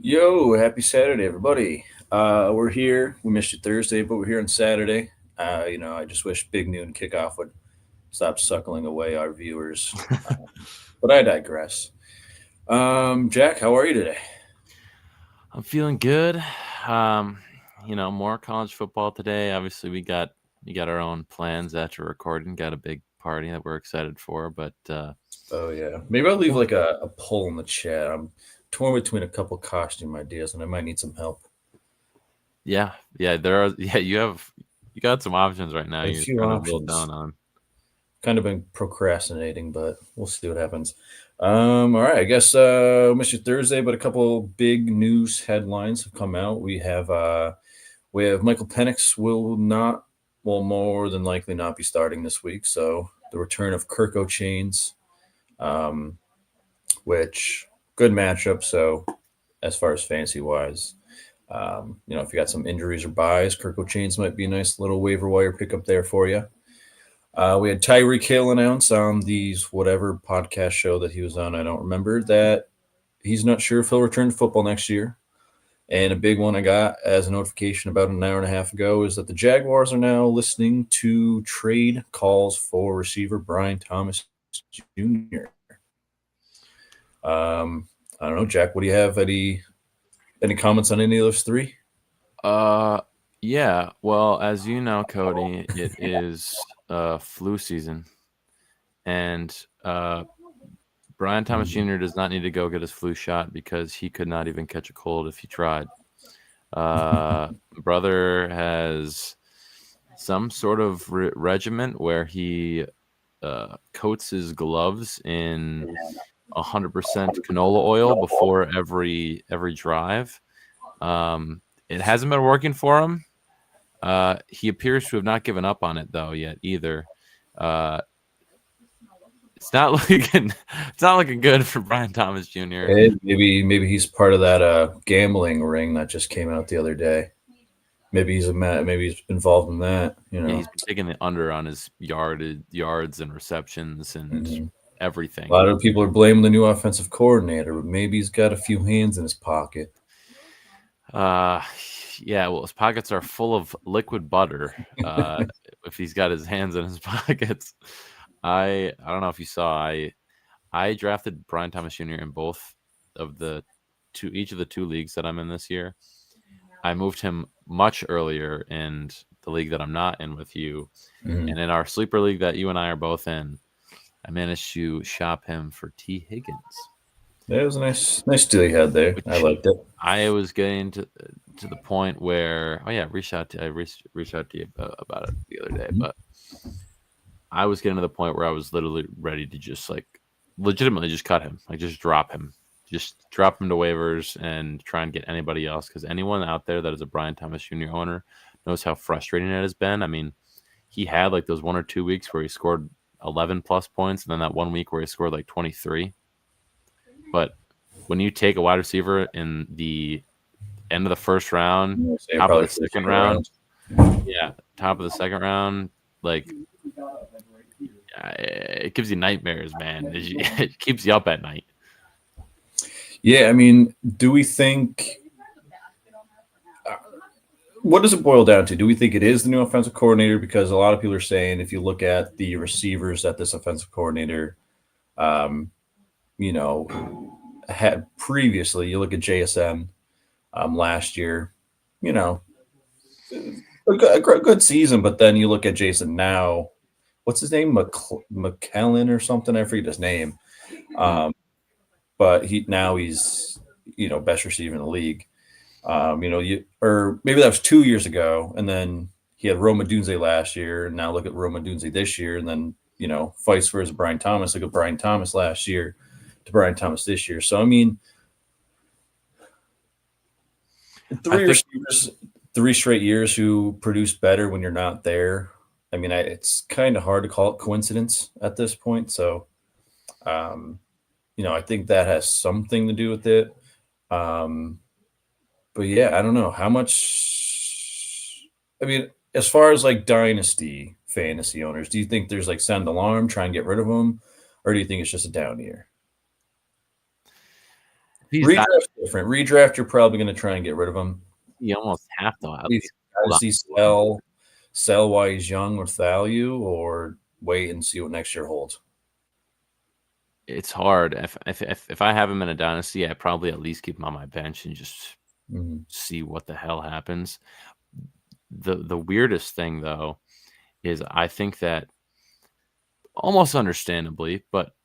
Yo, happy Saturday, everybody. We're here. We missed you Thursday, but we're here on Saturday. I just wish Big Noon Kickoff would stop suckling away our viewers. But I digress. Jack, how are you today? I'm feeling good. Um, more college football today. Obviously, we got our own plans after recording. Got a big party that we're excited for, but Oh yeah, maybe I'll leave yeah, like a poll in the chat. I'm torn between a couple costume ideas, and I might need some help. yeah. There are you got some options right now. A You're few kind of a little down options. on. Kind of been procrastinating, but we'll see what happens. All right, I guess Mr. Thursday, but a couple big news headlines have come out. We have Michael Penix will more than likely not be starting this week. So the return of Kirk Chains, um, which good matchup. So as far as fancy wise, if you got some injuries or buys, Kirk Chains might be a nice little waiver wire pickup there for you. We had Tyreek Hill announce on these whatever podcast show that he was on. I don't remember that he's not sure if he'll return to football next year. And a big one I got as a notification about an hour and a half ago is that the Jaguars are now listening to trade calls for receiver Brian Thomas Jr. I don't know, Jack. What do you have? Any comments on any of those three? Uh, yeah. Well, as you know, Cody, it is flu season, and Brian Thomas Mhm. Jr. does not need to go get his flu shot because he could not even catch a cold if he tried. Uh, Brother has some sort of regiment where he coats his gloves in 100% canola oil before every drive. It hasn't been working for him. He appears to have not given up on it though yet either. Uh, it's not looking it's not looking good for Brian Thomas Jr. Maybe he's part of that gambling ring that just came out the other day. Maybe he's involved in that. Yeah, he's been taking the under on his yards and receptions and Mhm. A everything. lot of people are blaming the new offensive coordinator, but maybe he's got a few hands in his pocket. Uh, yeah, well, his pockets are full of liquid butter. If he's got his hands in his pockets, I don't know if you saw. I drafted Brian Thomas Jr. in both of the each of the two leagues that I'm in this year. I moved him much earlier in the league that I'm not in with you, Mhm. and in our sleeper league that you and I are both in, I managed to shop him for T. Higgins, That was a nice deal you had there. I which liked it. I was getting to the point where I reached out to you about it the other day, Mhm. but I was getting to the point where I was literally ready to just like legitimately just cut him, like just drop him to waivers and try and get anybody else because anyone out there that is a Brian Thomas Jr. owner knows how frustrating it has been. I mean, he had like those 1 or 2 weeks where he scored 11 plus points, and then that 1 week where he scored like 23. But when you take a wide receiver in the end of the first round, I'm gonna say top of probably the first second second round. round, yeah, top of the second round, like it gives you nightmares, man. It keeps you up at night. Yeah, I mean, do we think what does it boil down to? Do we think it is the new offensive coordinator? Because a lot of people are saying if you look at the receivers that this offensive coordinator, um, you know, had previously, you look at JSN last year, you know, a good season, but then you look at Jason now. What's his name? McKellen or something? I forget his name. Mm. Um, but he's best receiver in the league. Or maybe that was 2 years ago, and then he had Roma Dunze last year, and now look at Roma Dunze this year, and then vice versa. Brian Thomas, look at Brian Thomas last year to Brian Thomas this year. So I mean, I three think receivers, 3 straight years who produce better when you're not there. I mean, it's kind of hard to call it coincidence at this point. So, um, I think that has something to do with it. Um, but yeah, I don't know how much. I mean, as far as like dynasty fantasy owners, do you think there's like sound alarm, try and get rid of them, or do you think it's just a down year? he's not, Redraft's different. Redraft, you're probably going to try and get rid of him. you almost have to at He's least hold on does he to him. sell while he's young with value, or wait and see what next year holds? It's hard. If I have him in a dynasty, I probably at least keep him on my bench and just Mhm. see what the hell happens. The weirdest thing though is I think that almost understandably, but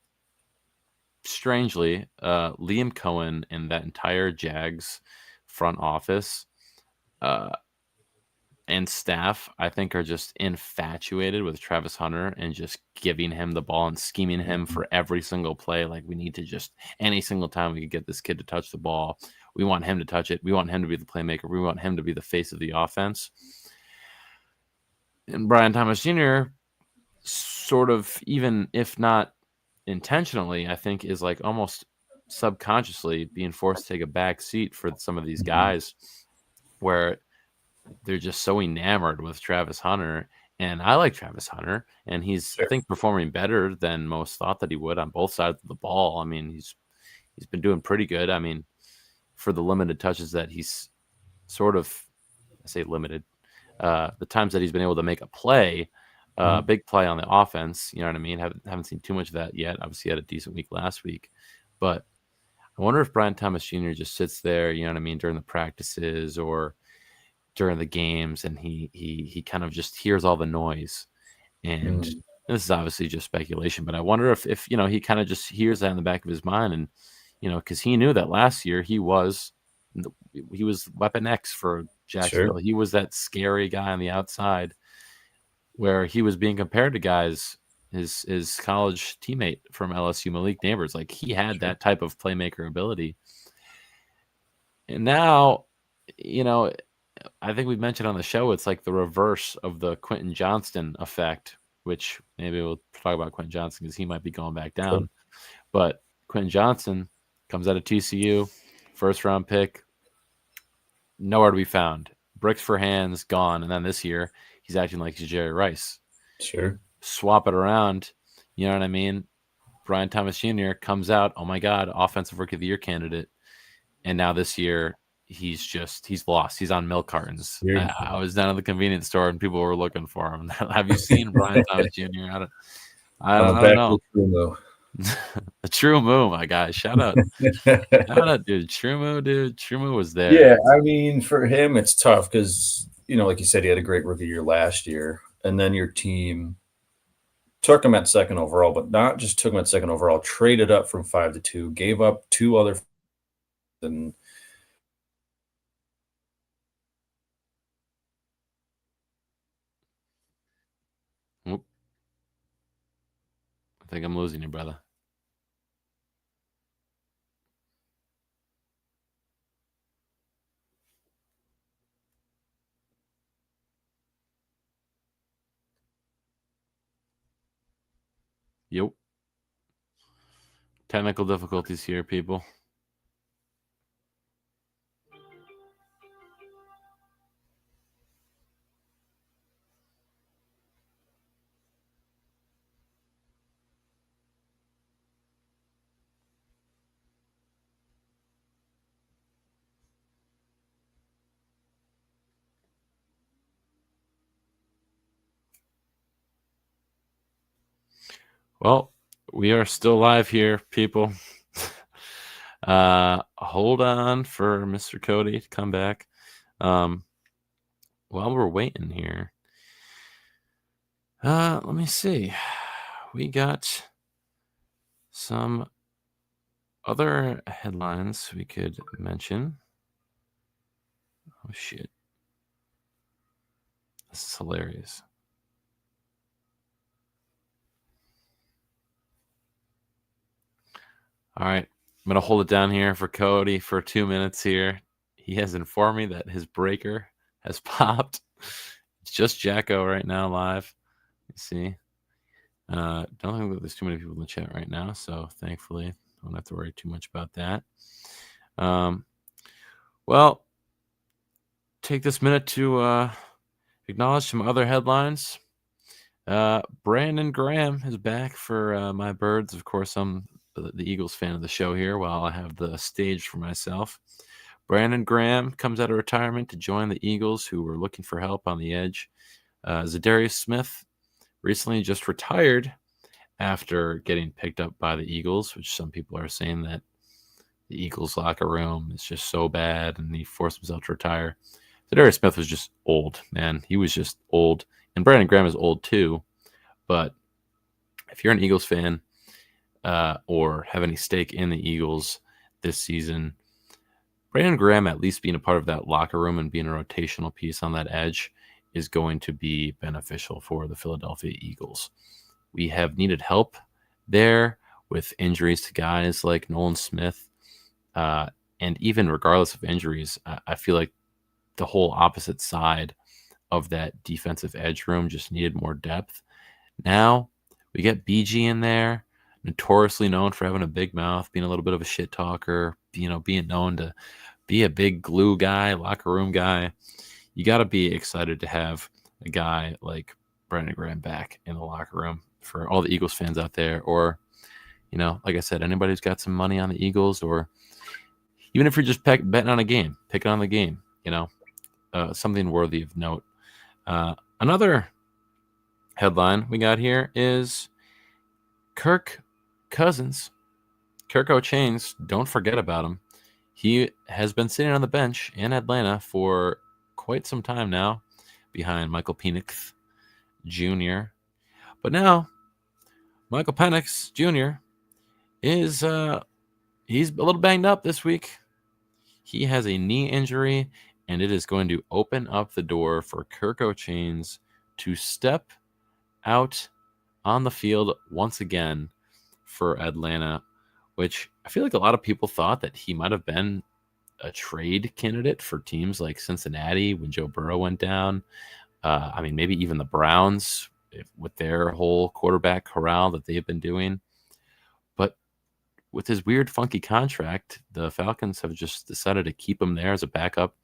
strangely, Liam Cohen and that entire Jags front office uh, and staff, I think, are just infatuated with Travis Hunter and just giving him the ball and scheming him Mhm. for every single play. Like, we need to just, any single time we could get this kid to touch the ball, we want him to touch it. We want him to be the playmaker. We want him to be the face of the offense. And Brian Thomas Jr., sort of, even if not intentionally, I think is like almost subconsciously being forced to take a back seat for some of these Mhm. guys where they're just so enamored with Travis Hunter. And I like Travis Hunter, and he's, I Sure. think, performing better than most thought that he would on both sides of the ball. I mean, he's been doing pretty good. I mean, for the limited touches that he's sort of, I say limited, the times that he's been able to make a play, Mhm. big play on the offense. You know what I mean? Haven't seen too much of that yet. Obviously, he had a decent week last week, but I wonder if Brian Thomas Jr. just sits there, you know what I mean, during the practices or during the games, and he kind of just hears all the noise. And Mhm. this is obviously just speculation, but I wonder if you know, he kind of just hears that in the back of his mind, and you know, because he knew that last year he was Weapon X for Sure. Jacksonville. He was that scary guy on the outside where he was being compared to guys, his college teammate from LSU, Malik Neighbors. Like, he had Sure. that type of playmaker ability. And now, you know, I think we've mentioned on the show, it's like the reverse of the Quentin Johnston effect, which maybe we'll talk about Quentin Johnston because he might be going back Sure. down. But Quentin Johnston comes out of TCU, first round pick, nowhere to be found. Bricks for hands, gone. And then this year, he's acting like he's Jerry Rice. Sure. Swap it around. You know what I mean? Brian Thomas Jr. comes out, oh my God, offensive rookie of the year candidate. And now this year, he's lost. He's on milk cartons. Sure. I was down at the convenience store and people were looking for him. Have you seen Brian Thomas Jr.? On the I don't back of know. the Trumo. The True Moo, my guy. Shout out, dude. True Moo, dude. True Moo was there. Yeah, I mean, for him, it's tough because, like you said, he had a great rookie year last year, and then your team took him at second overall, but not just took him at second overall, traded up from 5 to 2, gave up two other, and Oop, I think I'm losing you, brother. Yep. Technical difficulties here, people. Well, we are still live here, people. Hold on for Mr. Cody to come back. While we're waiting here, let me see. We got some other headlines we could mention. Oh shit. This is hilarious. All right. I'm going to hold it down here for Cody for 2 minutes here. He has informed me that his breaker has popped. It's just Jacko right now live. Let's see. Don't think that there's too many people in the chat right now, so thankfully I don't have to worry too much about that. Well, take this minute to acknowledge some other headlines. Brandon Graham is back for my birds. Of course, I'm the Eagles fan of the show here while I have the stage for myself. Brandon Graham comes out of retirement to join the Eagles, who were looking for help on the edge. Zadarius Smith recently just retired after getting picked up by the Eagles, which some people are saying that the Eagles locker room is just so bad and he forced himself to retire. Zadarius Smith was just old, man. He was just old. And Brandon Graham is old too. But if you're an Eagles fan or have any stake in the Eagles this season, Brandon Graham at least being a part of that locker room and being a rotational piece on that edge is going to be beneficial for the Philadelphia Eagles. We have needed help there with injuries to guys like Nolan Smith. And even regardless of injuries, I feel like the whole opposite side of that defensive edge room just needed more depth. Now we get BG in there, notoriously known for having a big mouth, being a little bit of a shit talker, being known to be a big glue guy, locker room guy. You got to be excited to have a guy like Brandon Graham back in the locker room for all the Eagles fans out there. Or, like I said, anybody who's got some money on the Eagles, or even if you're just betting on a game, picking on the game, something worthy of note. Another headline we got here is Kirk Cousins. Kirk O'Chains, don't forget about him. He has been sitting on the bench in Atlanta for quite some time now, behind Michael Penix Jr. But now, Michael Penix Jr. is he's a little banged up this week. He has a knee injury, and it is going to open up the door for Kirk O'Chains to step out on the field once again for Atlanta, which I feel like a lot of people thought that he might have been a trade candidate for teams like Cincinnati when Joe Burrow went down. Maybe even the Browns with their whole quarterback corral that they've been doing. But with his weird, funky contract, the Falcons have just decided to keep him there as a backup.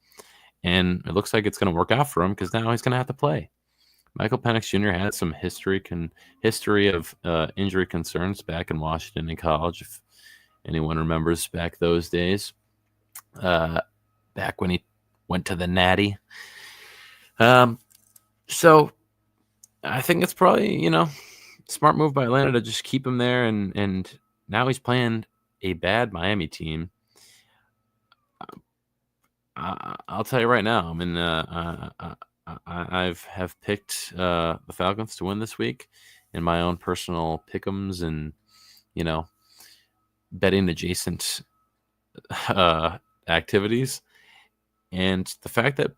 And it looks like it's going to work out for him because now he's going to have to play. Michael Penix Jr. had some history of injury concerns back in Washington in college, if anyone remembers back those days, back when he went to the Natty. So I think it's probably, smart move by Atlanta to just keep him there. And now he's playing a bad Miami team. I'll tell you right now, I have picked the Falcons to win this week in my own personal pick'ems and, betting adjacent activities. And the fact that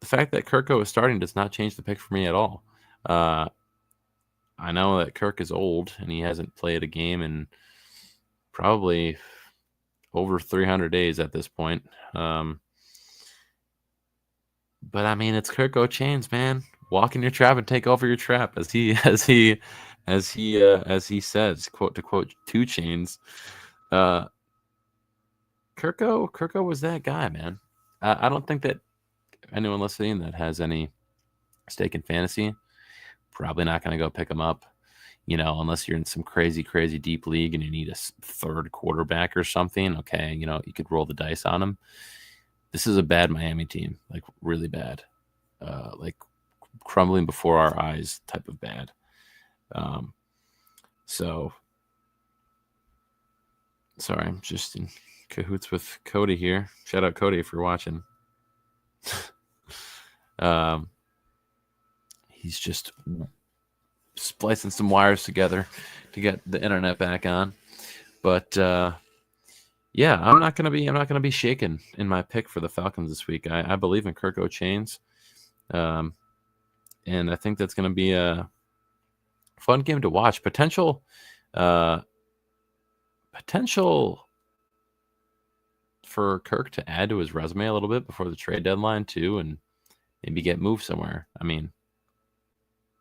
Kirko is starting does not change the pick for me at all. I know that Kirk is old and he hasn't played a game in probably over 300 days at this point. But it's Kirk O'Chains, man. Walk in your trap and take over your trap, as he says, quote to quote, 2 Chains. Kirko was that guy, man. I don't think that anyone listening that has any stake in fantasy, probably not going to go pick him up, unless you're in some crazy, crazy deep league and you need a third quarterback or something. Okay, you could roll the dice on him. This is a bad Miami team, like really bad, like crumbling before our eyes type of bad. So, sorry, I'm just in cahoots with Cody here. Shout out Cody if you're watching. He's just splicing some wires together to get the internet back on. But yeah, I'm not gonna be shaken in my pick for the Falcons this week. I believe in Kirk O'Chains, and I think that's gonna be a fun game to watch. Potential for Kirk to add to his resume a little bit before the trade deadline too, and maybe get moved somewhere.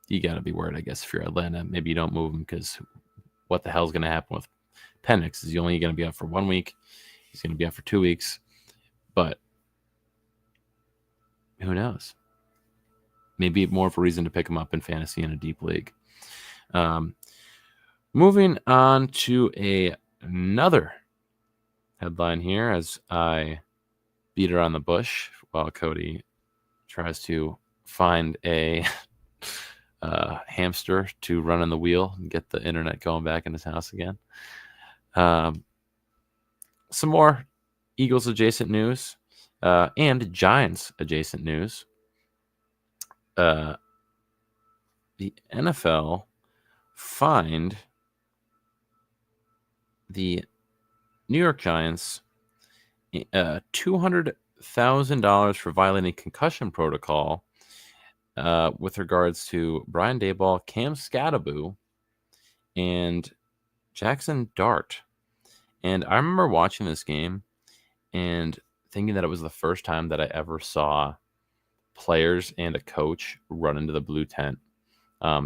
You got to be worried, I guess, if you're Atlanta. Maybe you don't move him because what the hell is going to happen with Penix? Is he only going to be out for 1 week? He's going to be out for 2 weeks. But who knows? Maybe more of a reason to pick him up in fantasy in a deep league. Moving on to another headline here as I beat around the bush while Cody tries to find a hamster to run on the wheel and get the internet going back in his house again. Some more Eagles adjacent news and Giants adjacent news. The NFL fined the New York Giants $200,000 for violating concussion protocol with regards to Brian Daboll, Cam Scatterbo, and Jackson Dart. And I remember watching this game and thinking that it was the first time that I ever saw players and a coach run into the blue tent.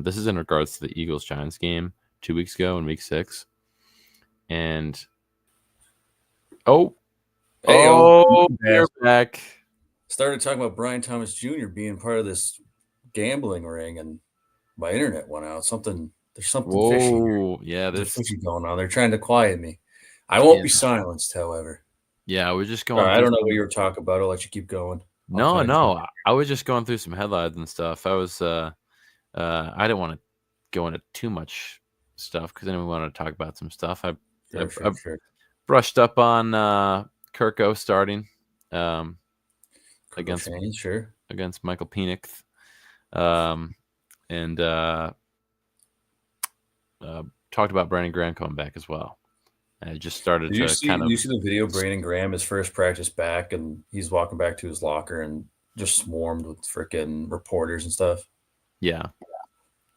This is in regards to the Eagles-Giants game 2 weeks ago in Week 6. And Hey, we're back. Started talking about Brian Thomas Jr. being part of this gambling ring, and my internet went out. There's something fishy. Yeah, there's fishy going on. They're trying to quiet me. I won't be silenced, however. Yeah, we're just going. I don't know what you were talking about. I'll let you keep going. No, I was just going through some headlines and stuff. I was, I didn't want to go into too much stuff because then we wanted to talk about some stuff. I brushed up on Kirko starting against Michael Penix, and talked about Brandon Graham coming back as well. And it just started Did you see the video of Brandon Graham, his first practice back, and he's walking back to his locker and just swarmed with freaking reporters and stuff? Yeah.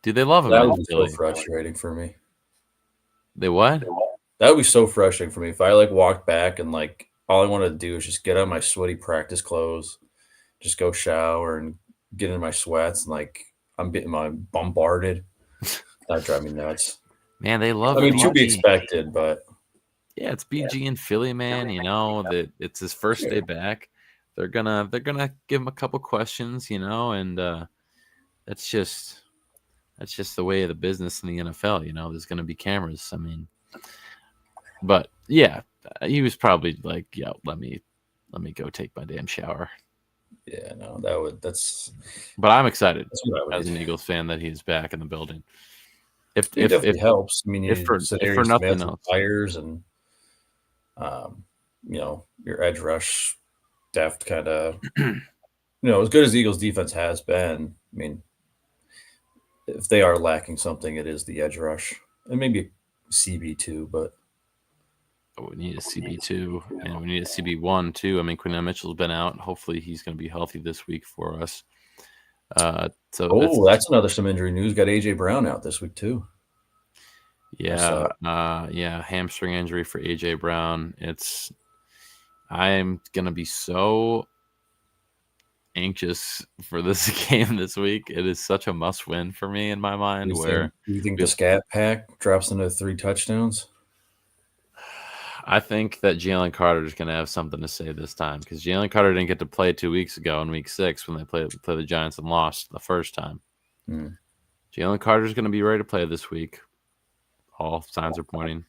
Dude, they love him. That would be so frustrating for me. They what? That would be so frustrating for me if I walked back and all I wanted to do is just get on my sweaty practice clothes, just go shower and get in my sweats, and I'm getting bombarded. That'd drive me nuts. Man, they love. I mean, to be expected, but yeah, it's BG in Philly, man. You know that it's his first day back. They're gonna give him a couple questions, and that's just the way of the business in the NFL. There's gonna be cameras. I mean, but yeah, he was probably like, "Yeah, let me go take my damn shower." Yeah, no, that's. But I'm excited as an Eagles fan that he's back in the building. If it helps, I mean, if for nothing else, players and your edge rush depth kind of, as good as the Eagles defense has been. I mean, if they are lacking something, it is the edge rush and maybe CB too, but. We need a CB2 and we need a CB1 too. I mean, Quinton Mitchell's been out. Hopefully he's going to be healthy this week for us. That's another some injury news. Got AJ Brown out this week too. Yeah. Hamstring injury for AJ Brown. I'm going to be so anxious for this game this week. It is such a must win for me in my mind. You think the Scat Pack drops into 3 touchdowns? I think that Jalen Carter is going to have something to say this time because Jalen Carter didn't get to play 2 weeks ago in Week 6 when they played the Giants and lost the first time. Jalen Carter is going to be ready to play this week. All signs are pointing.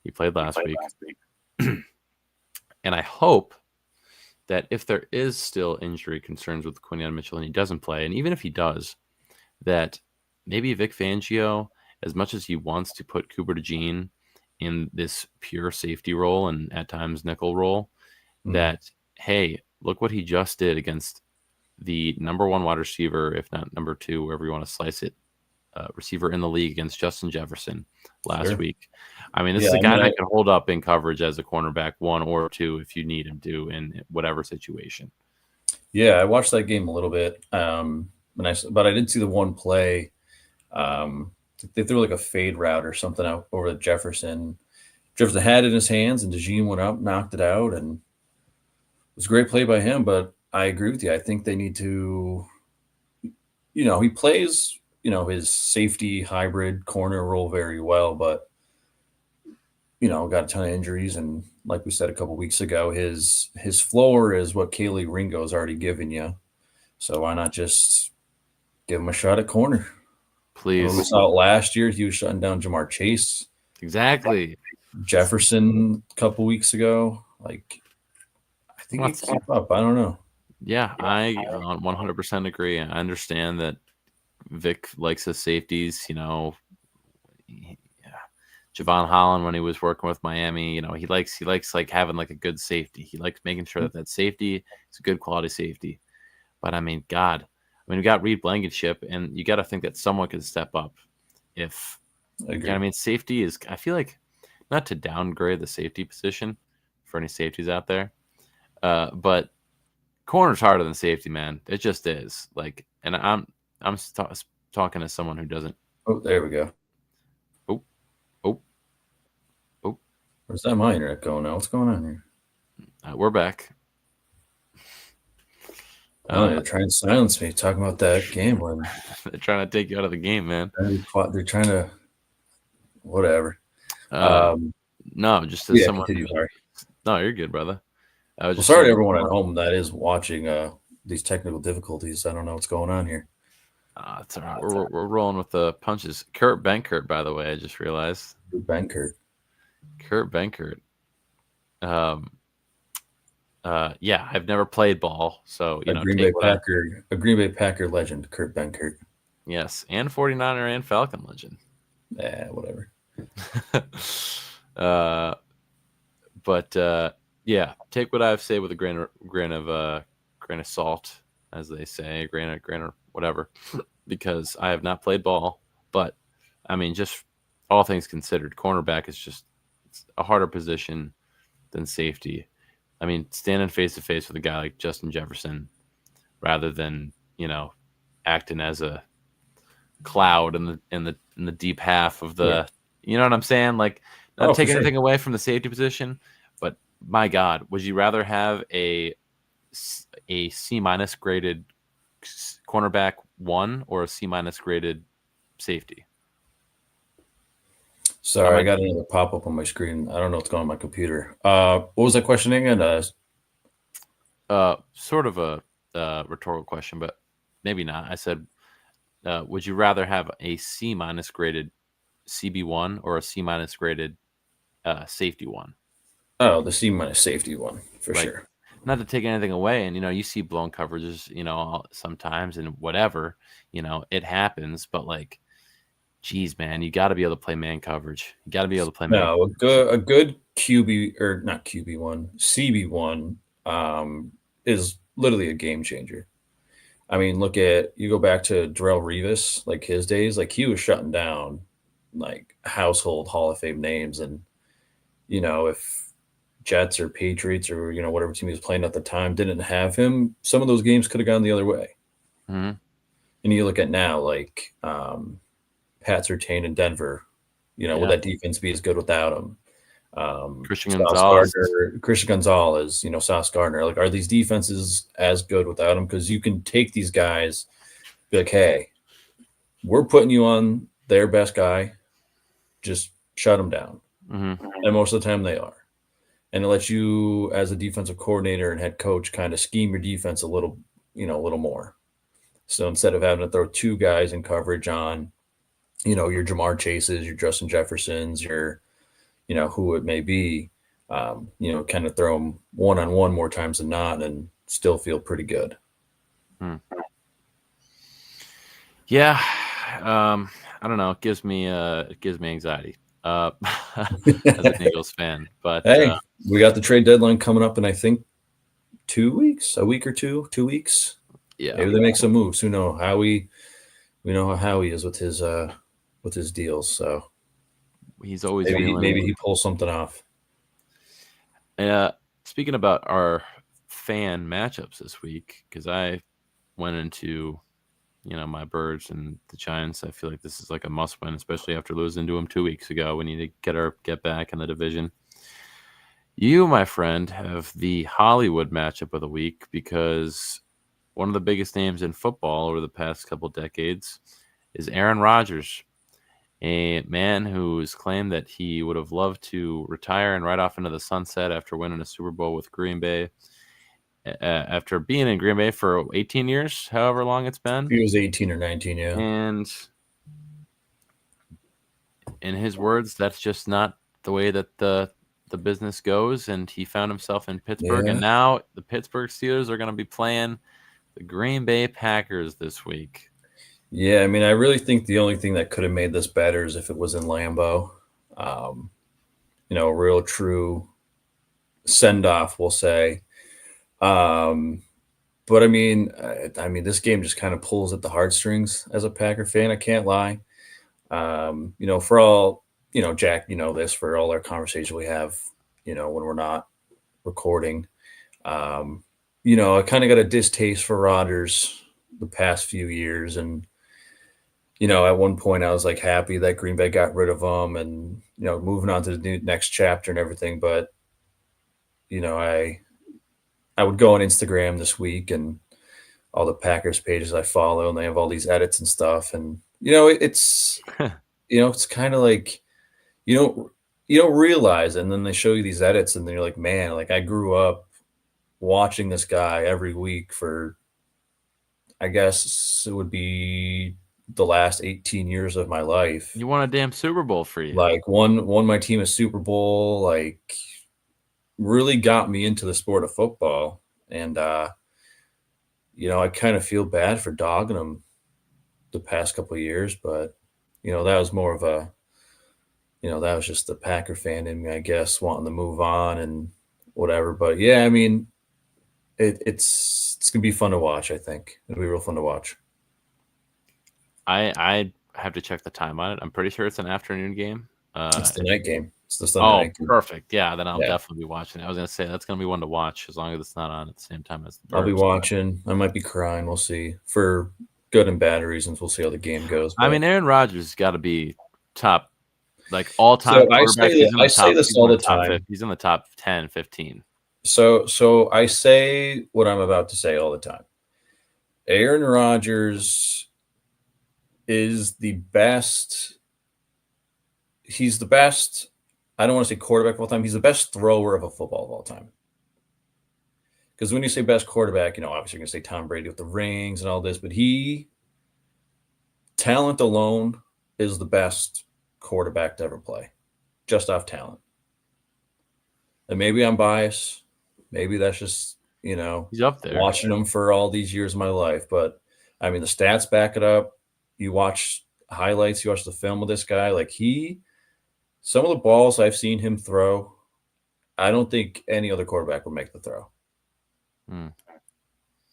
He played last week. And I hope that if there is still injury concerns with Quinton Mitchell and he doesn't play, and even if he does, that maybe Vic Fangio, as much as he wants to put Cooper DeJean in this pure safety role and at times nickel role, that, hey, look what he just did against the number 1 wide receiver, if not number 2, wherever you want to slice it, receiver in the league against Justin Jefferson last week. I mean, this is a guy that can hold up in coverage as a cornerback 1 or 2 if you need him to in whatever situation. Yeah, I watched that game a little bit, but I did see the one play. They threw a fade route or something out over to Jefferson. Jefferson had it in his hands, and DeJean went up, knocked it out, and it was a great play by him. But I agree with you. I think they need to, he plays, his safety hybrid corner role very well, but, got a ton of injuries. And like we said a couple weeks ago, his floor is what Kaylee Ringo's already given you. So why not just give him a shot at corner? When we Please. saw it last year, he was shutting down Jamar Chase, Exactly. Jefferson a couple weeks ago. Like, I think he can keep up. I don't know. Yeah, I 100% agree. I understand that Vic likes his safeties. Javon Holland, when he was working with Miami, he likes like having like a good safety. He likes making sure that safety is a good quality safety. But I mean, God, we got Reed Blankenship, and you got to think that someone could step up. If I you know agree. what I mean, safety is. I feel like not to downgrade the safety position for any safeties out there, but corner's harder than safety, man. It just is. Like, and I'm talking to someone who doesn't. Oh, there we go. Oh, oh, oh. Where's that my internet going now? What's going on here? We're back. Oh, they're trying to silence me talking about that gambling. They're trying to take you out of the game, man. They're trying to whatever. No, just as someone. Continue, sorry. No, you're good, brother. I was Well, just sorry to saying, everyone at home that is watching these technical difficulties. I don't know what's going on here. it's all right. We're rolling with the punches. Kurt Benkert, by the way, I just realized. Benkert. Kurt Benkert. Yeah, I've never played ball, so a Green Bay Packer legend, Kurt Benkert. Yes, and 49er and Falcon legend. Whatever. But yeah, take what I have to say with a grain of salt, as they say, grain of whatever, because I have not played ball. But I mean, just all things considered, cornerback is just a harder position than safety. I mean, standing face to face with a guy like Justin Jefferson, rather than acting as a cloud in the deep half of the. Yeah. You know what I'm saying? Like, not taking anything away from the safety position, but my God, would you rather have a C- graded cornerback 1 or a C- graded safety? Sorry, I got another pop up on my screen. I don't know what's going on my computer. What was that question again? Sort of a rhetorical question, but maybe not. I said, would you rather have a C- graded CB1 or a C- graded safety 1? Oh, the C- safety 1 for sure. Not to take anything away, and you see blown coverages, sometimes, and whatever, it happens. But like, geez, man, you got to be able to play man coverage. You got to be able to play. No, a good QB or not QB1, CB1 is literally a game changer. I mean, you go back to Darrelle Revis, like his days, like he was shutting down like household Hall of Fame names. And, if Jets or Patriots or, whatever team he was playing at the time didn't have him, some of those games could have gone the other way. Mm-hmm. And you look at now, like Pat Surtain in Denver, will that defense be as good without him? Christian Gonzalez, Sauce Gardner. Like, are these defenses as good without him? Because you can take these guys, be like, hey, we're putting you on their best guy, just shut them down. Mm-hmm. And most of the time they are. And it lets you, as a defensive coordinator and head coach, kind of scheme your defense a little more. So instead of having to throw 2 guys in coverage on, your Jamar Chases, your Justin Jeffersons, your who it may be, kind of throw them one-on-one more times than not and still feel pretty good. Yeah. I don't know. It gives me anxiety as an Eagles fan. But hey, we got the trade deadline coming up in, I think, 2 weeks, a week or 2 weeks. Yeah. Maybe they make some moves. Who knows? We know how Howie is with his deals. So he's always maybe he pulls something off. Speaking about our fan matchups this week, because I went into my Birds and the Giants. I feel like this is like a must win, especially after losing to them 2 weeks ago. We need to get back in the division. You, my friend, have the Hollywood matchup of the week, because one of the biggest names in football over the past couple decades is Aaron Rodgers, a man who's claimed that he would have loved to retire and ride off into the sunset after winning a Super Bowl with Green Bay. After being in Green Bay for 18 years, however long it's been. He was 18 or 19, yeah. And in his words, that's just not the way that the business goes, and he found himself in Pittsburgh, and Yeah. now the Pittsburgh Steelers are going to be playing the Green Bay Packers this week. Yeah, I mean, I really think the only thing that could have made this better is if it was in Lambeau. Um, a real true send off, we'll say. Um, but I mean, this game just kind of pulls at the heartstrings as a Packer fan. I can't lie. For all Jack, this for all our conversation we have, when we're not recording. Um, I kind of got a distaste for Rodgers the past few years, and at one point I was like happy that Green Bay got rid of him, and moving on to the next chapter and everything. But I would go on Instagram this week and all the Packers pages I follow, and they have all these edits and stuff, and it's kind of like you don't you don't realize, and then they show you these edits, and then you're like, man, like I grew up watching this guy every week for, I guess it would be the last 18 years of my life. You won a damn Super Bowl for you. Like won my team a Super Bowl, like really got me into the sport of football. And I kind of feel bad for dogging him the past couple of years, but that was more of a that was just the Packer fan in me, I guess, wanting to move on and whatever. But yeah, I mean, it's gonna be fun to watch. I think it'll be real fun to watch. I have to check the time on it. I'm pretty sure it's an afternoon game. It's the night game. It's the Sunday night game. Perfect. Yeah, then I'll Yeah. definitely be watching it. I was gonna say that's gonna be one to watch as long as it's not on at the same time as the I'll be Burbs. watching. I might be crying. We'll see. For good and bad reasons, we'll see how the game goes. I but- mean, Aaron Rodgers has got to be top, like all time So I quarterback. say this all the time. He's in the top 10, 15. So I say what I'm about to say all the time. Aaron Rodgers is the best. He's the best. I don't want to say quarterback of all time. He's the best thrower of a football of all time. Because when you say best quarterback, obviously you're going to say Tom Brady with the rings and all this, but talent alone, is the best quarterback to ever play, just off talent. And maybe I'm biased. Maybe that's just, He's up there. watching him for all these years of my life. But, I mean, the stats back it up. You watch highlights, you watch the film of this guy. Like some of the balls I've seen him throw, I don't think any other quarterback would make the throw. Like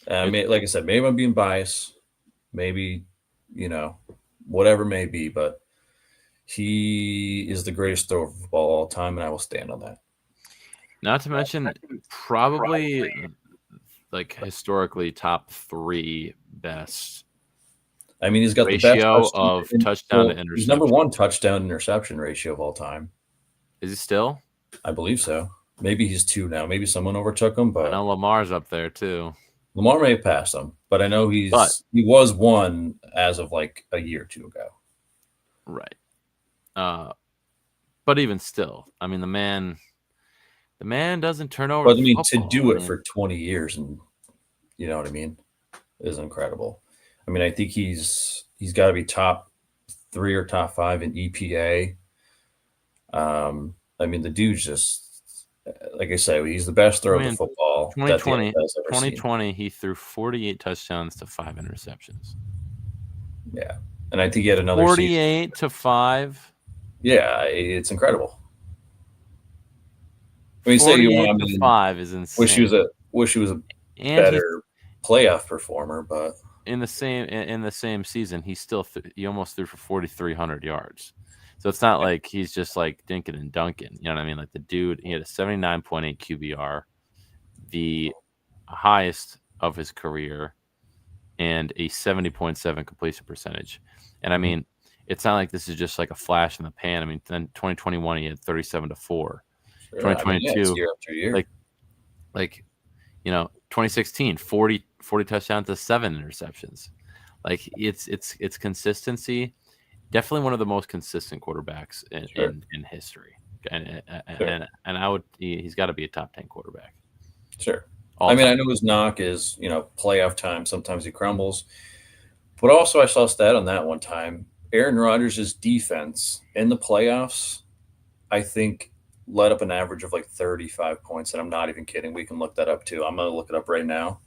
I said, maybe I'm being biased. Maybe, whatever may be. But he is the greatest thrower of the ball of all time, and I will stand on that. Not to mention, probably like historically top 3 best. I mean, he's got ratio the best of touchdown to interception. He's number 1 touchdown interception ratio of all time. Is he still? I believe so. Maybe he's 2 now. Maybe someone overtook him, but I know Lamar's up there too. Lamar may have passed him, but I know he was 1 as of like a year or 2 ago. Right. But even still, I mean, the man doesn't turn over. But I mean, football. to do it for 20 years, and you know what I mean, is incredible. I mean, I think he's got to be top 3 or top 5 in EPA. I mean, the dude's just, like I say, he's the best thrower of the football. 2020, he threw 48 touchdowns to 5 interceptions. Yeah, and I think he had another 48 to 5. Yeah, it's incredible. I mean, 48 to 5 is insane. Wish he was a better playoff performer, but in the same season, he almost threw for 4,300 yards. So it's not like he's just like dinking and dunking. You know what I mean? Like the dude, he had a 79.8 QBR, the highest of his career, and a 70.7 completion percentage. And I mean, it's not like this is just like a flash in the pan. I mean, then 2021 he had 37 to 4. Sure. 2022, year after year. Like 2016, 40 touchdowns to 7 interceptions. Like it's consistency. Definitely one of the most consistent quarterbacks in history, and he's got to be a top 10 quarterback. Sure. I mean, I know his knock is playoff time. Sometimes he crumbles, but also I saw a stat on that one time. Aaron Rodgers' defense in the playoffs, I think, let up an average of like 35 points. And I'm not even kidding. We can look that up too. I'm going to look it up right now.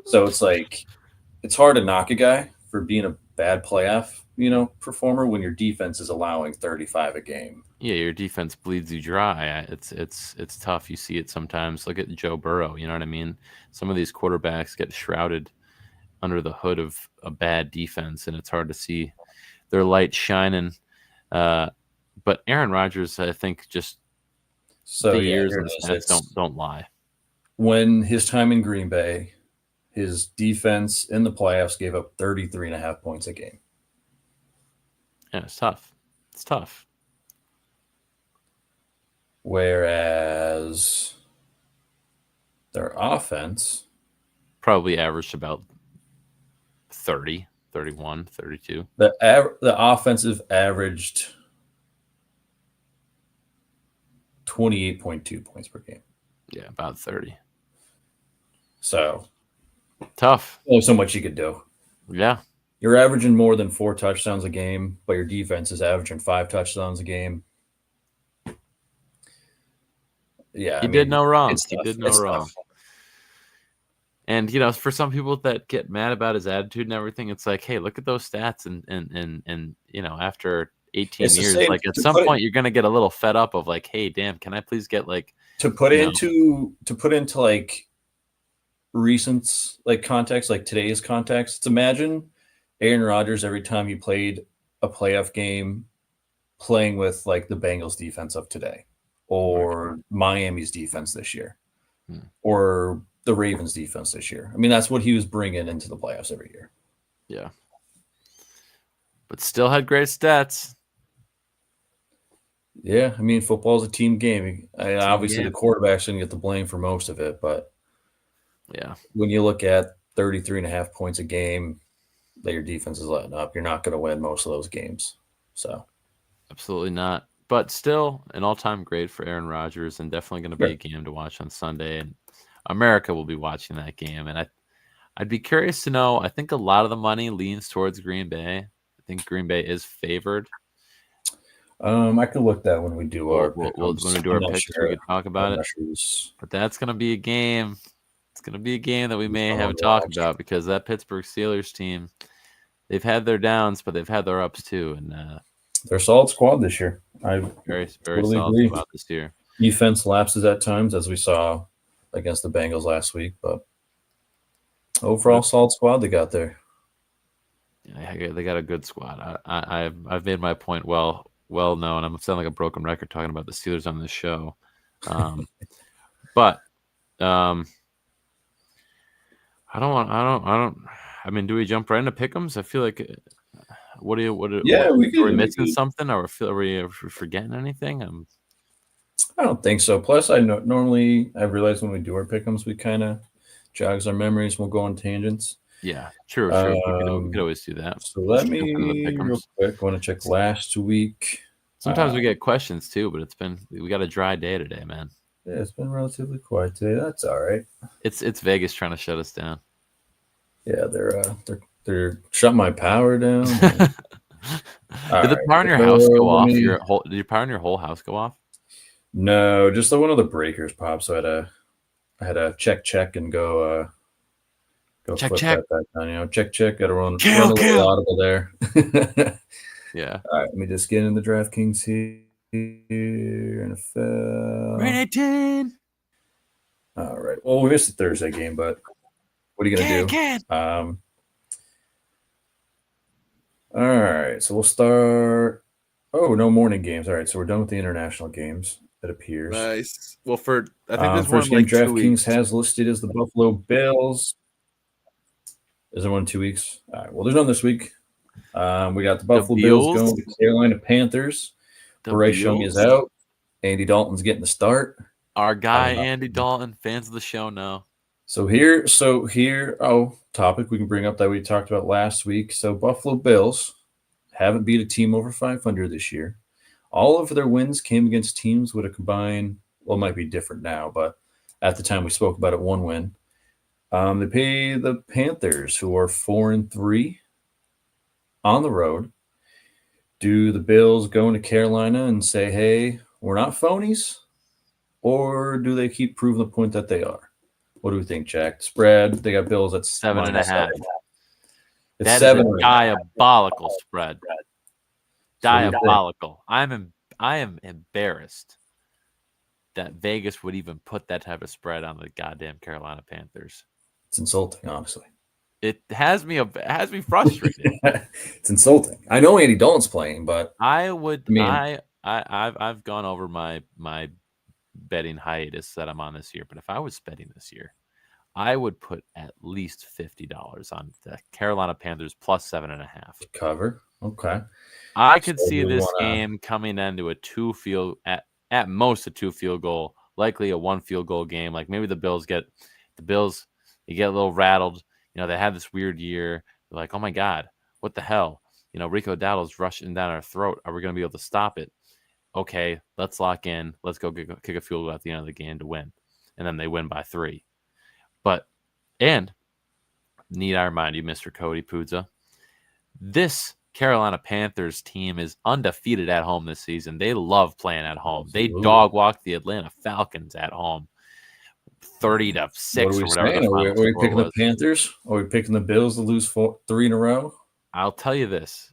So it's like, it's hard to knock a guy for being a bad playoff, performer when your defense is allowing 35 a game. Yeah, your defense bleeds you dry. It's tough. You see it sometimes. Look at Joe Burrow. You know what I mean? Some of these quarterbacks get shrouded under the hood of a bad defense, and it's hard to see their light shining. But Aaron Rodgers, I think, just So the yeah, years here and it is. stats It's don't lie. when his time in Green Bay, his defense in the playoffs gave up 33 and a half points a game. Yeah, it's tough. It's tough. Whereas their offense, Probably averaged about 30, 31, 32. the offensive averaged 28.2 points per game. Yeah, about 30. So Tough. only so much you could do. Yeah. You're averaging more than 4 touchdowns a game, but your defense is averaging 5 touchdowns a game. Yeah, He did no wrong. it's He tough. did no wrong. And for some people that get mad about his attitude and everything, it's like, hey, look at those stats, and after 18 It's the years, same like at to some put it- point you're gonna get a little fed up of like, hey, damn, can I please get like to put you know, into like recent like context, like today's context. It's imagine Aaron Rodgers every time you played a playoff game playing with like the Bengals defense of today, or Miami's defense this year, or the Ravens defense this year. I mean, that's what he was bringing into the playoffs every year. Yeah. But still had great stats. Yeah, I mean, football's a team game. Obviously, game. the quarterback's going to get the blame for most of it, but Yeah. when you look at 33 and a half points a game that your defense is letting up, you're not going to win most of those games. So, Absolutely not. But still an all-time great for Aaron Rodgers, and definitely going to be a game to watch on Sunday. And America will be watching that game. And I'd be curious to know. I think a lot of the money leans towards Green Bay. I think Green Bay is favored. I could look that when we do our when we do our picks, we could talk about it. But that's going to be a game. It's going to be a game that we may have talked about, because that Pittsburgh Steelers team, they've had their downs, but they've had their ups too. And they're a solid squad this year. I very totally solid agree. squad this year. Defense lapses at times, as we saw against the Bengals last week, but overall solid squad they got there. Yeah, they got a good squad. I've made my point well known. I'm sounding like a broken record talking about the Steelers on this show, but I don't. I mean, do we jump right into pick'ems? I feel like are we missing something, or are we forgetting anything? I don't think so. Plus, normally I realize when we do our pick'ems, we kind of jogs our memories. We'll go on tangents. Yeah, true. We could always do that. So let me real quick. I want to check last week. Sometimes we get questions too, but we got a dry day today, man. Yeah, it's been relatively quiet today. That's all right. It's Vegas trying to shut us down. Yeah, they're shutting my power down. Did the power in your house go off? Did your power in your whole house go off? No, just one of the breakers popped. So I had to check and go check. That back down. Check. Got to run a little audible there. Yeah. All right, let me just get in the DraftKings here. NFL. Rain 18. All right. Well, we missed the Thursday game, but what are you going to do? All right. So we'll start. Oh, no morning games. All right. So we're done with the international games, it appears. Nice. Well, I think there's first one game like DraftKings has listed as the Buffalo Bills. Is there one in 2 weeks? All right. Well, there's none this week. We got the Buffalo Bills going to Carolina Panthers. Bryce Young is out. Andy Dalton's getting the start. Our guy Andy Dalton, fans of the show know. So here, topic we can bring up that we talked about last week. So Buffalo Bills haven't beat a team over 500 this year. All of their wins came against teams with a combined, well, it might be different now, but at the time we spoke about it, one win. They pay the Panthers, who are 4-3 on the road. Do the Bills go into Carolina and say, hey, we're not phonies? Or do they keep proving the point that they are? What do we think, Jack? Spread, they got Bills at 7.5. It's That is 7 a right now. diabolical spread. So what do you think? Diabolical. I am embarrassed that Vegas would even put that type of spread on the goddamn Carolina Panthers. It's insulting, honestly. It has me frustrated. It's insulting. I know Andy Dalton's playing, but I've gone over my betting hiatus that I'm on this year, but if I was betting this year, I would put at least $50 on the Carolina Panthers plus 7.5. cover. Okay. I could So see we this wanna- game coming into at most a 2 field goal, likely a 1 field goal game. Like maybe the Bills get a little rattled. They had this weird year. They're like, oh my God, what the hell? Rico Dowdle's rushing down our throat. Are we going to be able to stop it? Okay, let's lock in. Let's go kick a field goal at the end of the game to win. And then they win by 3. And need I remind you, Mr. Cody Puzza, this Carolina Panthers team is undefeated at home this season. They love playing at home. Absolutely. They dog walked the Atlanta Falcons at home 30-6 What are or we whatever saying? the Are final we score picking the was. Panthers? Are we picking the Bills to lose 3 in a row? I'll tell you this.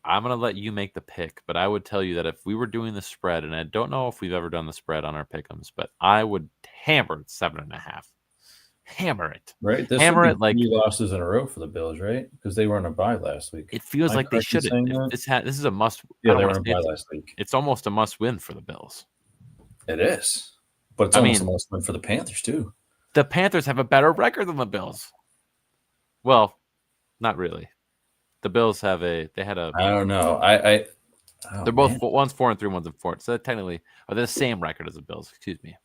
I'm going to let you make the pick, but I would tell you that if we were doing the spread, and I don't know if we've ever done the spread on our pick'ems, but I would hammer it 7.5. Hammer it. Right? This Hammer would it be like 3 losses in a row for the Bills, right? Because they were on a bye last week. it feels Am I like they correct in should. saying that? This is a must. Yeah, I they don't were on want a to say bye last week. it's almost a must win for the Bills. It is. But it's almost a must win for the Panthers, too. The Panthers have a better record than the Bills. Well, not really. The Bills had a. I don't know. They're both one's 4-3, one's 4. So technically, they're the same record as the Bills. Excuse me.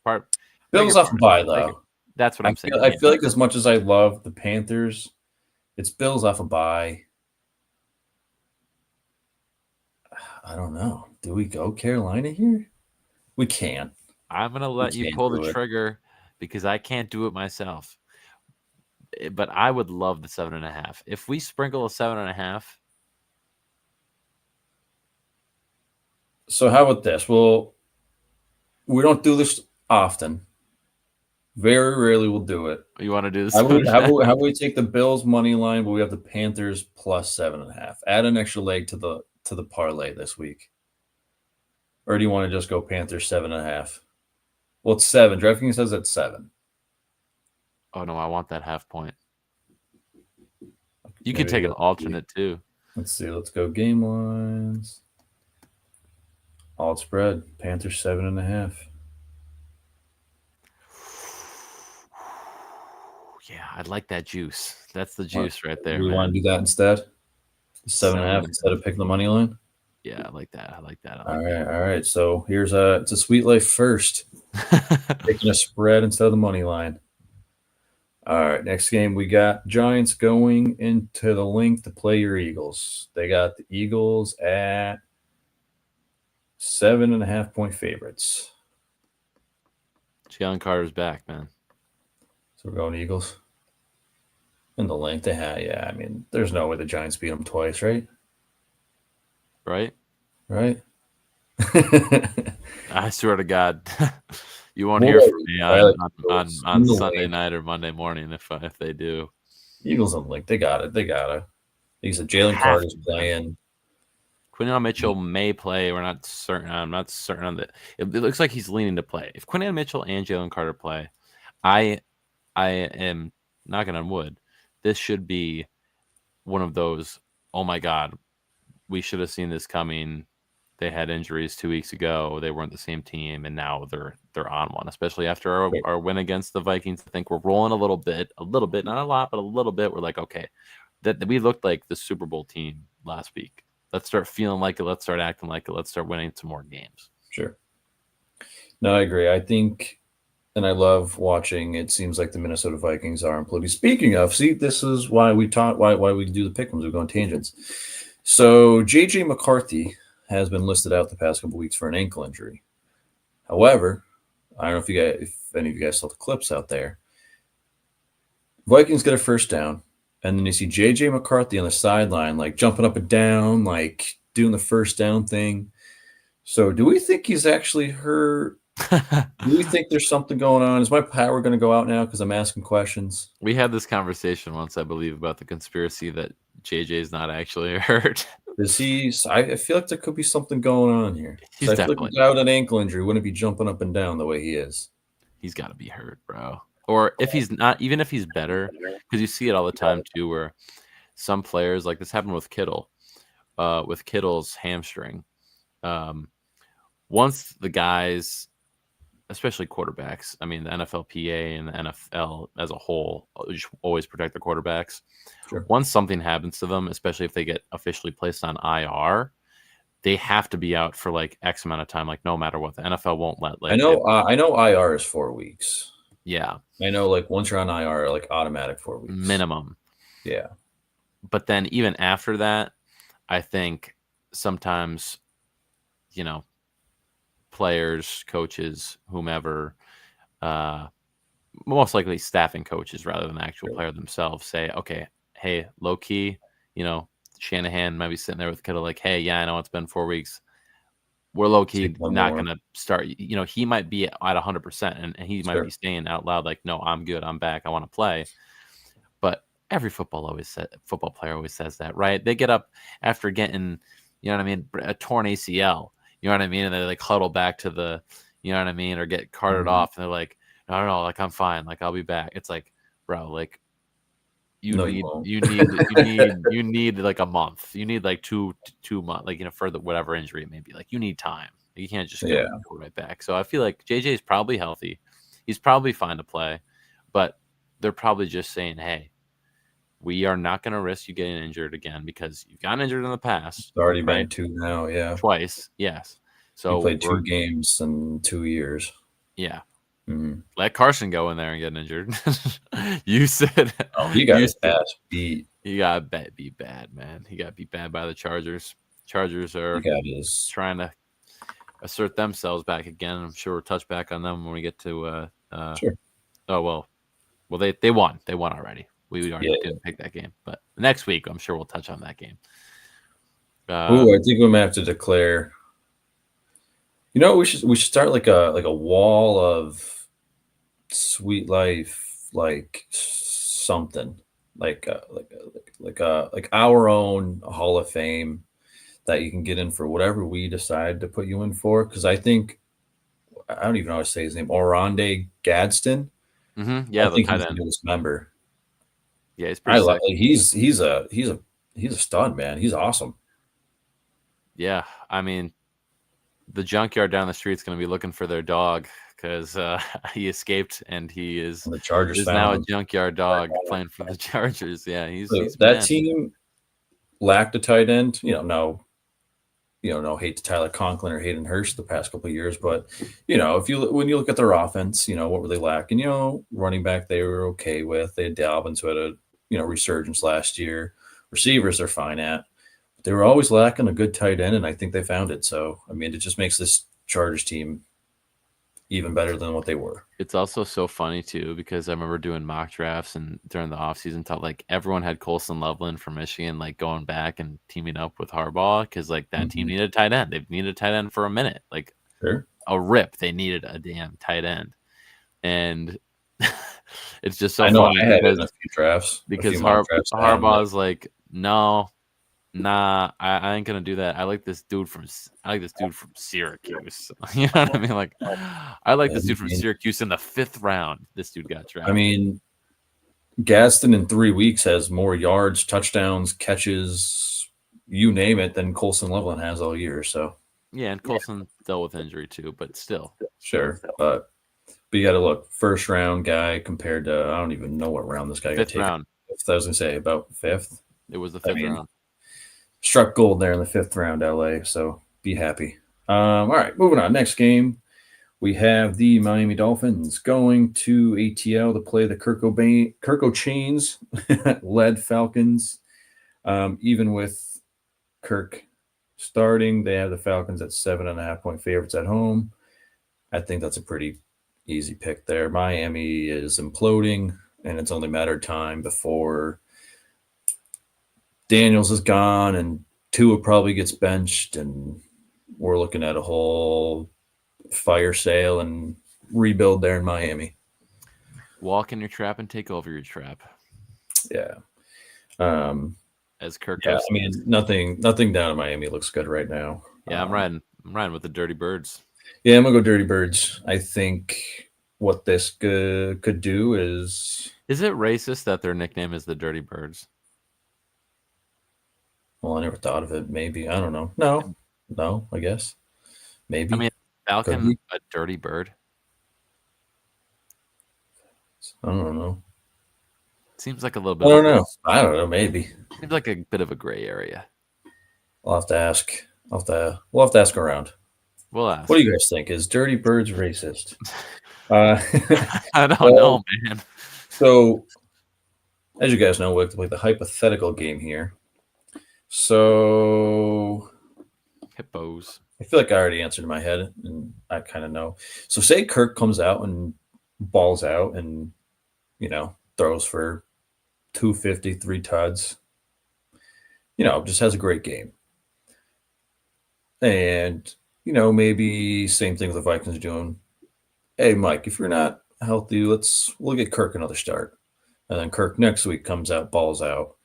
Bills off bye though. That's what I'm saying. I feel like as much as I love the Panthers, it's Bills off a bye. I don't know. Do we go Carolina here? We can't. I'm gonna let you pull the trigger because I can't do it myself. But I would love the 7.5. If we sprinkle a 7.5. So how about this? Well, we don't do this often. Very rarely we'll do it. You want to do this? How about we take the Bills money line, but we have the Panthers plus 7.5. Add an extra leg to the parlay this week. Or do you want to just go Panthers 7.5? Well, it's 7. DraftKings says it's 7. Oh no, I want that half point. You can take an alternate too. Let's see. Let's go game lines. Alt spread. Panthers 7.5. Yeah, I'd like that juice. That's the juice right there. We man. want to do that instead. 7.5 instead of picking the money line. Yeah, I like that. All right. So here's it's a Sweet Life first. Picking a spread instead of the money line. All right, next game we got Giants going into the link to play your Eagles. They got the Eagles at 7.5 point favorites. Jalen Carter's back, man. So we're going Eagles. In the link they have, yeah. I mean, there's no way the Giants beat them twice, right? Right? I swear to God. You won't hear from me on Sunday night or Monday morning if they do. Eagles on link. They got it. Like said, Jalen Carter's playing. Quinyon Mitchell may play. We're not certain. I'm not certain on that. It looks like he's leaning to play. If Quinyon Mitchell and Jalen Carter play, I am knocking on wood. This should be one of those, oh my God, we should have seen this coming. They had injuries 2 weeks ago. They weren't the same team, and now they're on one. Especially after our win against the Vikings, I think we're rolling a little bit, not a lot, but a little bit. We're like, okay, that we looked like the Super Bowl team last week. Let's start feeling like it. Let's start acting like it. Let's start winning some more games. Sure. No, I agree. I think, and I love watching. It seems like the Minnesota Vikings are imploding. Speaking of, see, this is why we why we do the pick'ems. We go on tangents. So JJ McCarthy has been listed out the past couple weeks for an ankle injury. However, I don't know if any of you guys saw the clips out there. Vikings get a first down, and then you see JJ McCarthy on the sideline, like jumping up and down, like doing the first down thing. So do we think he's actually hurt? Do we think there's something going on? Is my power going to go out now because I'm asking questions? We had this conversation once, I believe, about the conspiracy that JJ's not actually hurt. Is he? I feel like there could be something going on here. He's I feel like definitely without an ankle injury, wouldn't be jumping up and down the way he is. he's got to be hurt, bro. Or if he's not, even if he's better, because you see it all the time too, where some players, like this happened with Kittle, with Kittle's hamstring. Once the guys, especially quarterbacks, I mean the NFLPA and the NFL as a whole, always protect the quarterbacks. Sure. Once something happens to them, especially if they get officially placed on IR, they have to be out for like X amount of time, like no matter what. The NFL won't let like I know IR is 4 weeks. Yeah. I know like once you're on IR, like automatic 4 weeks. Minimum. Yeah. But then even after that, I think sometimes, you know, players, coaches, whomever, most likely staffing coaches rather than the actual player themselves say, okay, hey, low key, you know, Shanahan might be sitting there with Kittle like, hey, yeah, I know it's been 4 weeks. We're low key not going to start. You know, he might be at 100% and he might be saying out loud like, no, I'm good. I'm back. I want to play. But every football player always says that, right? They get up after getting, you know what I mean, a torn ACL, you know what I mean? And they like huddle back to the, you know what I mean? Or get carted off. And they're like, no, like I'm fine. Like I'll be back. It's like, bro, like you need like a month. You need like two months, like, you know, for the whatever injury it may be. Like you need time. You can't just go right back. So I feel like JJ is probably healthy. He's probably fine to play, but they're probably just saying, hey, we are not going to risk you getting injured again because you've gotten injured in the past. It's already been 2 now, yeah. Twice, yes. So you played 2 games in 2 years. Yeah. Mm-hmm. Let Carson go in there and get injured. You said he got his ass beat. He got beat bad, man. He got beat bad by the Chargers. Chargers are trying to assert themselves back again. I'm sure we'll touch back on them when we get to sure. Oh well they won. They won already. We already didn't pick that game, but next week I'm sure we'll touch on that game. I think we might have to declare. You know, we should start like a wall of sweet life, like something, like our own Hall of Fame that you can get in for whatever we decide to put you in for. Because I think I don't even know how to say his name, Oronde Gadsden. Mm-hmm. Yeah, I think he's the newest member. Yeah, he's pretty sick. He's a stud, man. He's awesome. Yeah, I mean, the junkyard down the street is going to be looking for their dog because he escaped and he is the Chargers is now a junkyard dog playing for the Chargers. Yeah, he's that team lacked a tight end. No hate to Tyler Conklin or Hayden Hurst the past couple of years, but when you look at their offense, what were they lacking? Running back they were okay with. They had Dalvin, who had a resurgence last year. Receivers they're fine at. They were always lacking a good tight end, and I think they found it. So, I mean, it just makes this Chargers team even better than what they were. It's also so funny, too, because I remember doing mock drafts and during the offseason, like everyone had Colson Loveland from Michigan, like going back and teaming up with Harbaugh because, like, that team needed a tight end. They've needed a tight end for a minute. Like, a rip, they needed a damn tight end. And it's just so funny. I had it in a few drafts. Because Harbaugh's like, no. Nah, I ain't gonna do that. I like this dude from Syracuse. You know what I mean? Like, I like this dude from Syracuse in the 5th round. This dude got drafted. I mean, Gaston in 3 weeks has more yards, touchdowns, catches, you name it, than Colson Loveland has all year. So yeah, and Colson dealt with injury too, but still, sure. But you got to look 1st round guy compared to I don't even know what round this guy got taken. 5th round. I was gonna say about 5th. It was the 5th round. Struck gold there in the 5th round, LA. So be happy. All right, moving on. Next game, we have the Miami Dolphins going to ATL to play the Kirk Chains led Falcons. Even with Kirk starting, they have the Falcons at 7.5-point favorites at home. I think that's a pretty easy pick there. Miami is imploding, and it's only a matter of time before Daniels is gone and Tua probably gets benched, and we're looking at a whole fire sale and rebuild there in Miami. Walk in your trap and take over your trap. Yeah. As Kirk Yeah, goes. I mean, nothing down in Miami looks good right now. Yeah, I'm riding with the Dirty Birds. Yeah, I'm gonna go Dirty Birds. I think what this could do is. Is it racist that their nickname is the Dirty Birds? Well, I never thought of it. Maybe I don't know. No, I guess maybe. I mean, Falcon, a dirty bird. I don't know. Seems like a little bit. I don't know. Maybe. Seems like a bit of a gray area. I'll have to ask. We'll have to ask around. We'll ask. What do you guys think? Is Dirty Birds racist? I don't know, man. So, as you guys know, we have to play the hypothetical game here. So, Hippos. I feel like I already answered in my head, and I kind of know. So, say Kirk comes out and balls out, and throws for 250, 3 tuds. Just has a great game. And maybe same thing with the Vikings are doing. Hey, Mike, if you're not healthy, we'll get Kirk another start. And then Kirk next week comes out, balls out.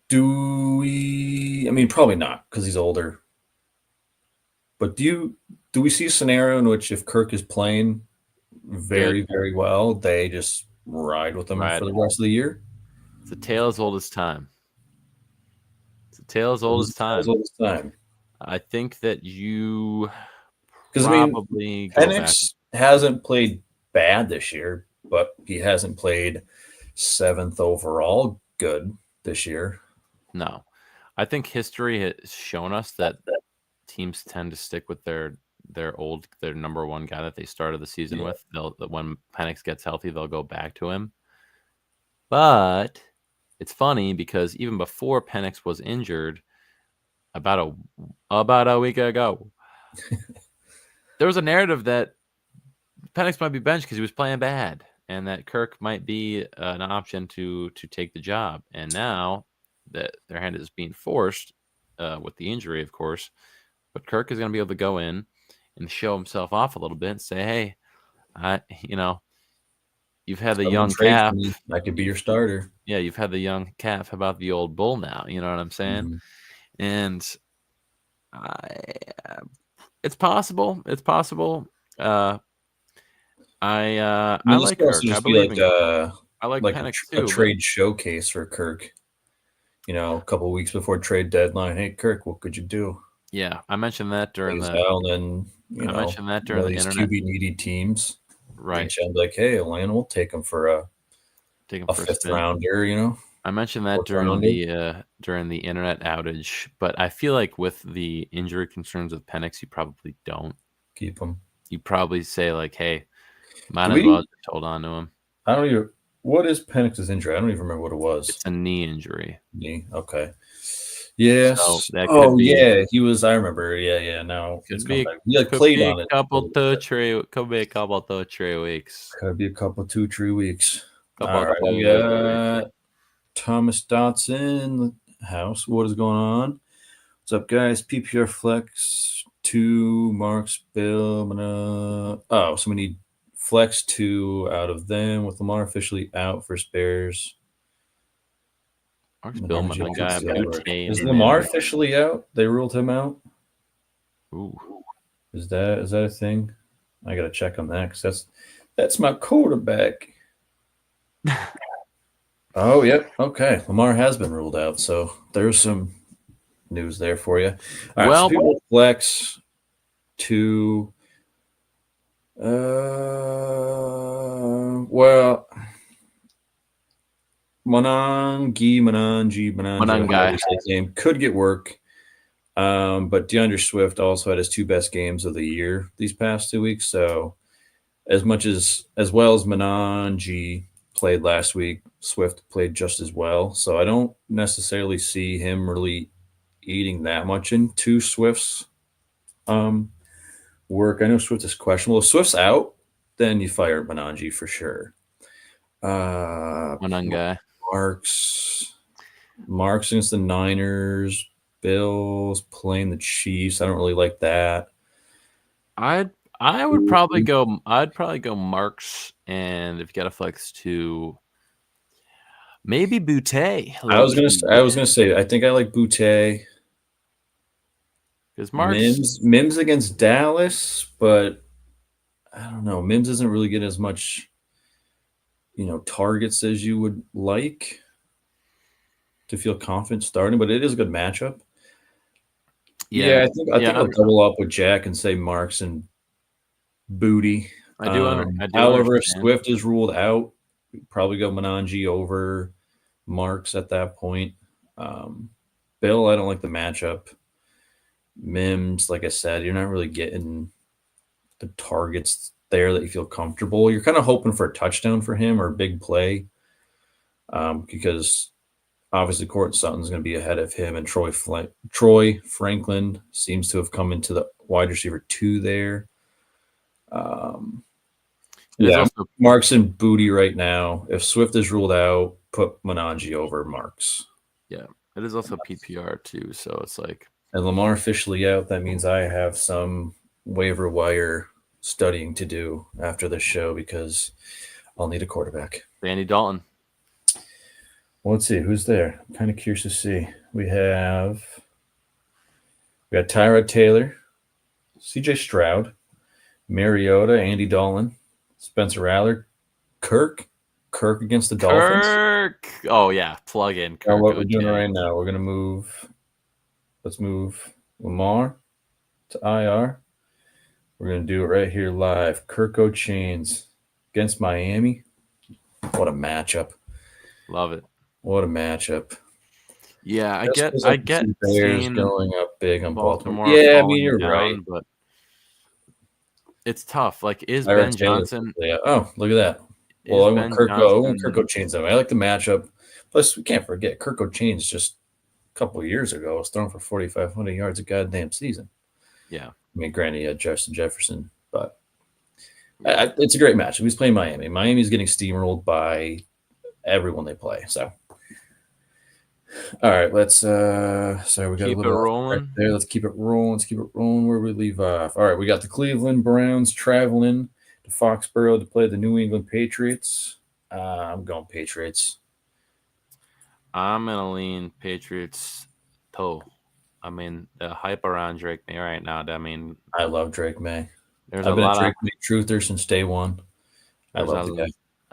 Do we? I mean, probably not because he's older. But do we see a scenario in which if Kirk is playing very, very well, they just ride with him for the rest of the year? It's a tale as old as time. I think that you probably Penix hasn't played bad this year, but he hasn't played 7th overall good this year. No. I think history has shown us that teams tend to stick with their number one guy that they started the season with. When Penix gets healthy, they'll go back to him. But it's funny because even before Penix was injured, about a week ago, there was a narrative that Penix might be benched because he was playing bad, and that Kirk might be an option to take the job. And now that their hand is being forced with the injury, of course, but Kirk is going to be able to go in and show himself off a little bit and say, "Hey, you've had the young calf. I could be your starter." Yeah, you've had the young calf. How about the old bull now? You know what I'm saying? Mm-hmm. And it's possible. It's possible. I like Kirk. I believe in Kirk. I like Penix too. A trade showcase for Kirk. A couple of weeks before trade deadline. Hey, Kirk, what could you do? Yeah, I mentioned that during the. I mentioned that during the internet. QB needy teams, right? And like, hey, Atlanta will take him for a 5th rounder. I mentioned that during the internet outage, but I feel like with the injury concerns of Penix, you probably don't keep him. You probably say like, hey, might as well just hold on to him. I don't even. What is Penix's injury? I don't even remember what it was. It's a knee injury. Knee. Okay. Yes. So that could be, yeah. He was. I remember. Yeah. Now it's come back. He played on it. Could be a couple 2-3 weeks. Could be a couple 2-3 weeks. All right. We got Thomas Dotson in the house. What is going on? What's up, guys? PPR Flex 2 Marks Bill. So we need Flex 2 out of them with Lamar officially out for Bears. Marks Billman, guy. Is Lamar officially out? They ruled him out. Ooh, is that a thing? I gotta check on that because that's my quarterback. Oh, yep. Okay, Lamar has been ruled out, so there's some news there for you. All right, so people Flex 2. Manan guy name could get work. But DeAndre Swift also had his 2 best games of the year these past 2 weeks. So as well as Manan G played last week, Swift played just as well. So I don't necessarily see him really eating that much into Swift's work. I know Swift is questionable. If Swift's out, then you fire Mananji for sure. Manan guy. Marks. Marks against the Niners. Bills playing the Chiefs. I don't really like that. I would probably go. I'd probably go Marks, and if you got a flex to maybe Boutte. I was gonna say. I think I like Boutte. Because Marks, Mims against Dallas, but I don't know. Mims isn't really getting as much, targets as you would like to feel confident starting, but it is a good matchup. Yeah, I think I'll double up with Jack and say Marks and Booty. I do however, if understand. Swift is ruled out, probably go Menangi over Marks at that point. Bill, I don't like the matchup. Mims, like I said, you're not really getting the targets there that you feel comfortable. You're kind of hoping for a touchdown for him or a big play, because obviously Courtland Sutton's going to be ahead of him, and Troy Franklin seems to have come into the wide receiver 2 there. Marks and Booty right now. If Swift is ruled out, put Menangi over Marks. Yeah, it is also PPR too, so it's like. And Lamar officially out. That means I have some waiver wire studying to do after this show because I'll need a quarterback. Andy Dalton. Well, let's see who's there. I'm kind of curious to see. We got Tyrod Taylor, CJ Stroud, Mariota, Andy Dalton, Spencer Rattler, Kirk against the Dolphins. Oh yeah, plug in Kirk. What we're doing right now, we're gonna move. Let's move Lamar to IR. We're gonna do it right here live. Kirk Chains against Miami. What a matchup! Love it. What a matchup! Yeah, I get Bears going up big on Baltimore. Yeah, I mean you're right, but it's tough. Like, is Ben Johnson? Yeah. Oh, look at that. Well, I want Kirk Chains though. I like the matchup. Plus, we can't forget Kirk Chains just a couple of years ago was thrown for 4,500 yards a goddamn season. Yeah. I mean, granted, he had Justin Jefferson, but it's a great match. He's playing Miami. Miami's getting steamrolled by everyone they play. So, all right, let's. Sorry, we got keep a little it rolling right there. Let's keep it rolling. Where we leave off. All right, we got the Cleveland Browns traveling to Foxborough to play the New England Patriots. I'm going Patriots. I'm gonna lean Patriots toe. I mean, the hype around Drake May right now. I mean, I love Drake May. I've been a Drake May truther since day one. I love the guy.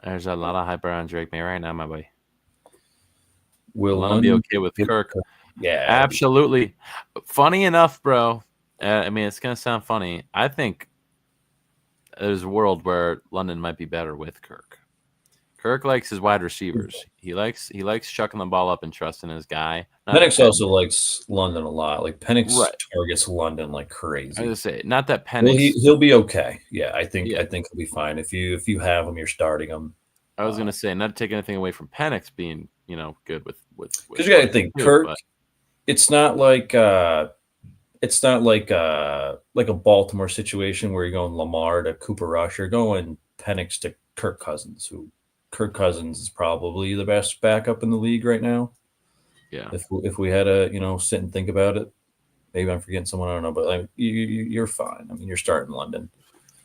There's a lot of hype around Drake May right now, my boy. Will London be okay with Kirk? Yeah, absolutely. Funny enough, bro. I mean, it's gonna sound funny. I think there's a world where London might be better with Kirk. Kirk likes his wide receivers. He likes chucking the ball up and trusting his guy. Penix also likes London a lot. Like Penix targets London like crazy. I was gonna say, not that Penix. He'll be okay. Yeah, I think he'll be fine. If you have him, you're starting him. I was gonna say, not to take anything away from Penix being good with because you got to think Kirk. But it's not like a Baltimore situation where you're going Lamar to Cooper Rush. You're going Penix to Kirk Cousins, Kirk Cousins is probably the best backup in the league right now. Yeah. If we had to, sit and think about it, maybe I'm forgetting someone. I don't know, but like you're fine. I mean, you're starting London.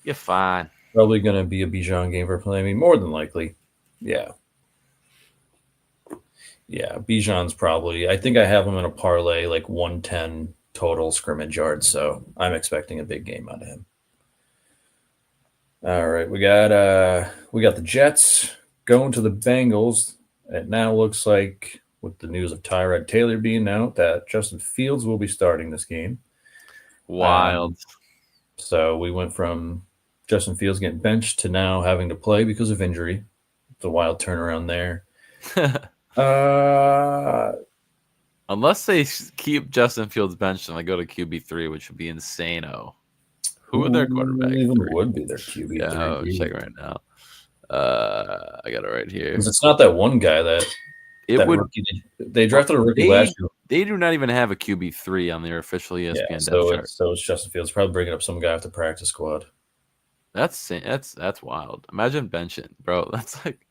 You're fine. Probably going to be a Bijan game for play. I mean, more than likely. Yeah. Yeah. Bijan's probably, I think I have him in a parlay, like 110 total scrimmage yards. So I'm expecting a big game out of him. All right. We got the Jets going to the Bengals. It now looks like, with the news of Tyrod Taylor being out, that Justin Fields will be starting this game. Wild. So we went from Justin Fields getting benched to now having to play because of injury. It's a wild turnaround there. Unless they keep Justin Fields benched and I go to QB3, which would be insane. Who would their quarterback? Would be their QB3? Yeah, I'll check right now. I got it right here. Because it's not that one guy rookie, they drafted a rookie last year. They do not even have a QB3 on their official ESPN depth chart. So it's Justin Fields probably bringing up some guy off the practice squad. That's wild. Imagine benching, bro. That's like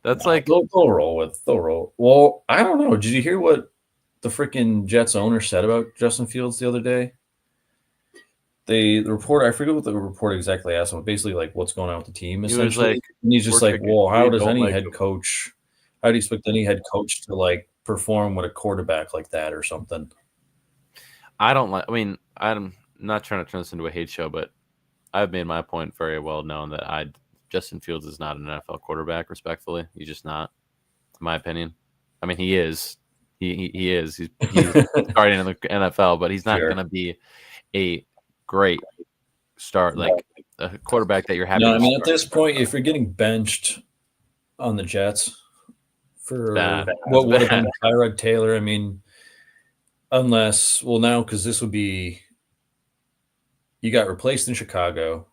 That's Nah, like they'll roll. Well, I don't know. Did you hear what the freaking Jets owner said about Justin Fields the other day? The reporter, I forget what the report exactly asked him, but basically like what's going on with the team he was essentially. like, And he's just "We're like, kicking. well, We don't like him." how do you expect any head coach to like perform with a quarterback like that or something? I don't like. I mean, I'm not trying to turn this into a hate show, but I've made my point very well known that Justin Fields is not an NFL quarterback. Respectfully, he's just not, in my opinion. I mean, he is. He is. He's starting in the NFL, but he's not Sure. going to be a great start, like a quarterback that you're happy No, to I mean at start. this point, if you're getting benched on the Jets for Bad. what It's would have bad. been Tyrod Taylor, I mean, unless now because this would be you got replaced in Chicago,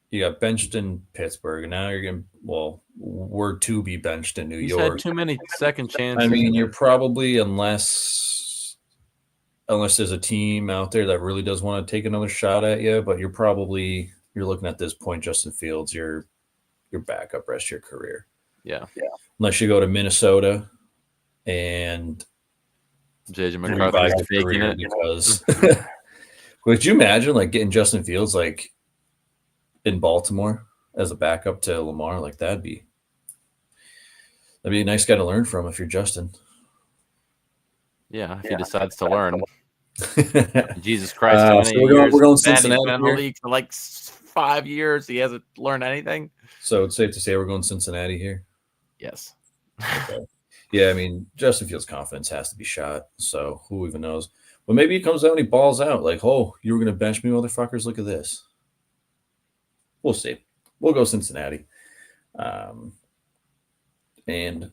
you got benched in Pittsburgh, and now you're going we're to be benched in New He's had York. too many second I chances. mean, you're probably unless there's a team out there that really does want to take another shot at you, but you're looking at this point, Justin Fields, your backup rest of your career. Yeah. Unless you go to Minnesota and JJ revive McCarthy's your faking career it. because would you imagine like getting Justin Fields like in Baltimore as a backup to Lamar? Like that'd be a nice guy to learn from if you're Justin. Yeah, if he decides to learn. Jesus Christ, how many so we're years? going Man, Cincinnati he's been in the here. league for like 5 years. He hasn't learned anything. So it's safe to say we're going Cincinnati here. Yes. Okay. Yeah, I mean Justin Fields' confidence has to be shot. So who even knows? But maybe he comes out and he balls out like, "Oh, you were going to bench me, motherfuckers! Look at this." We'll see. We'll go Cincinnati, and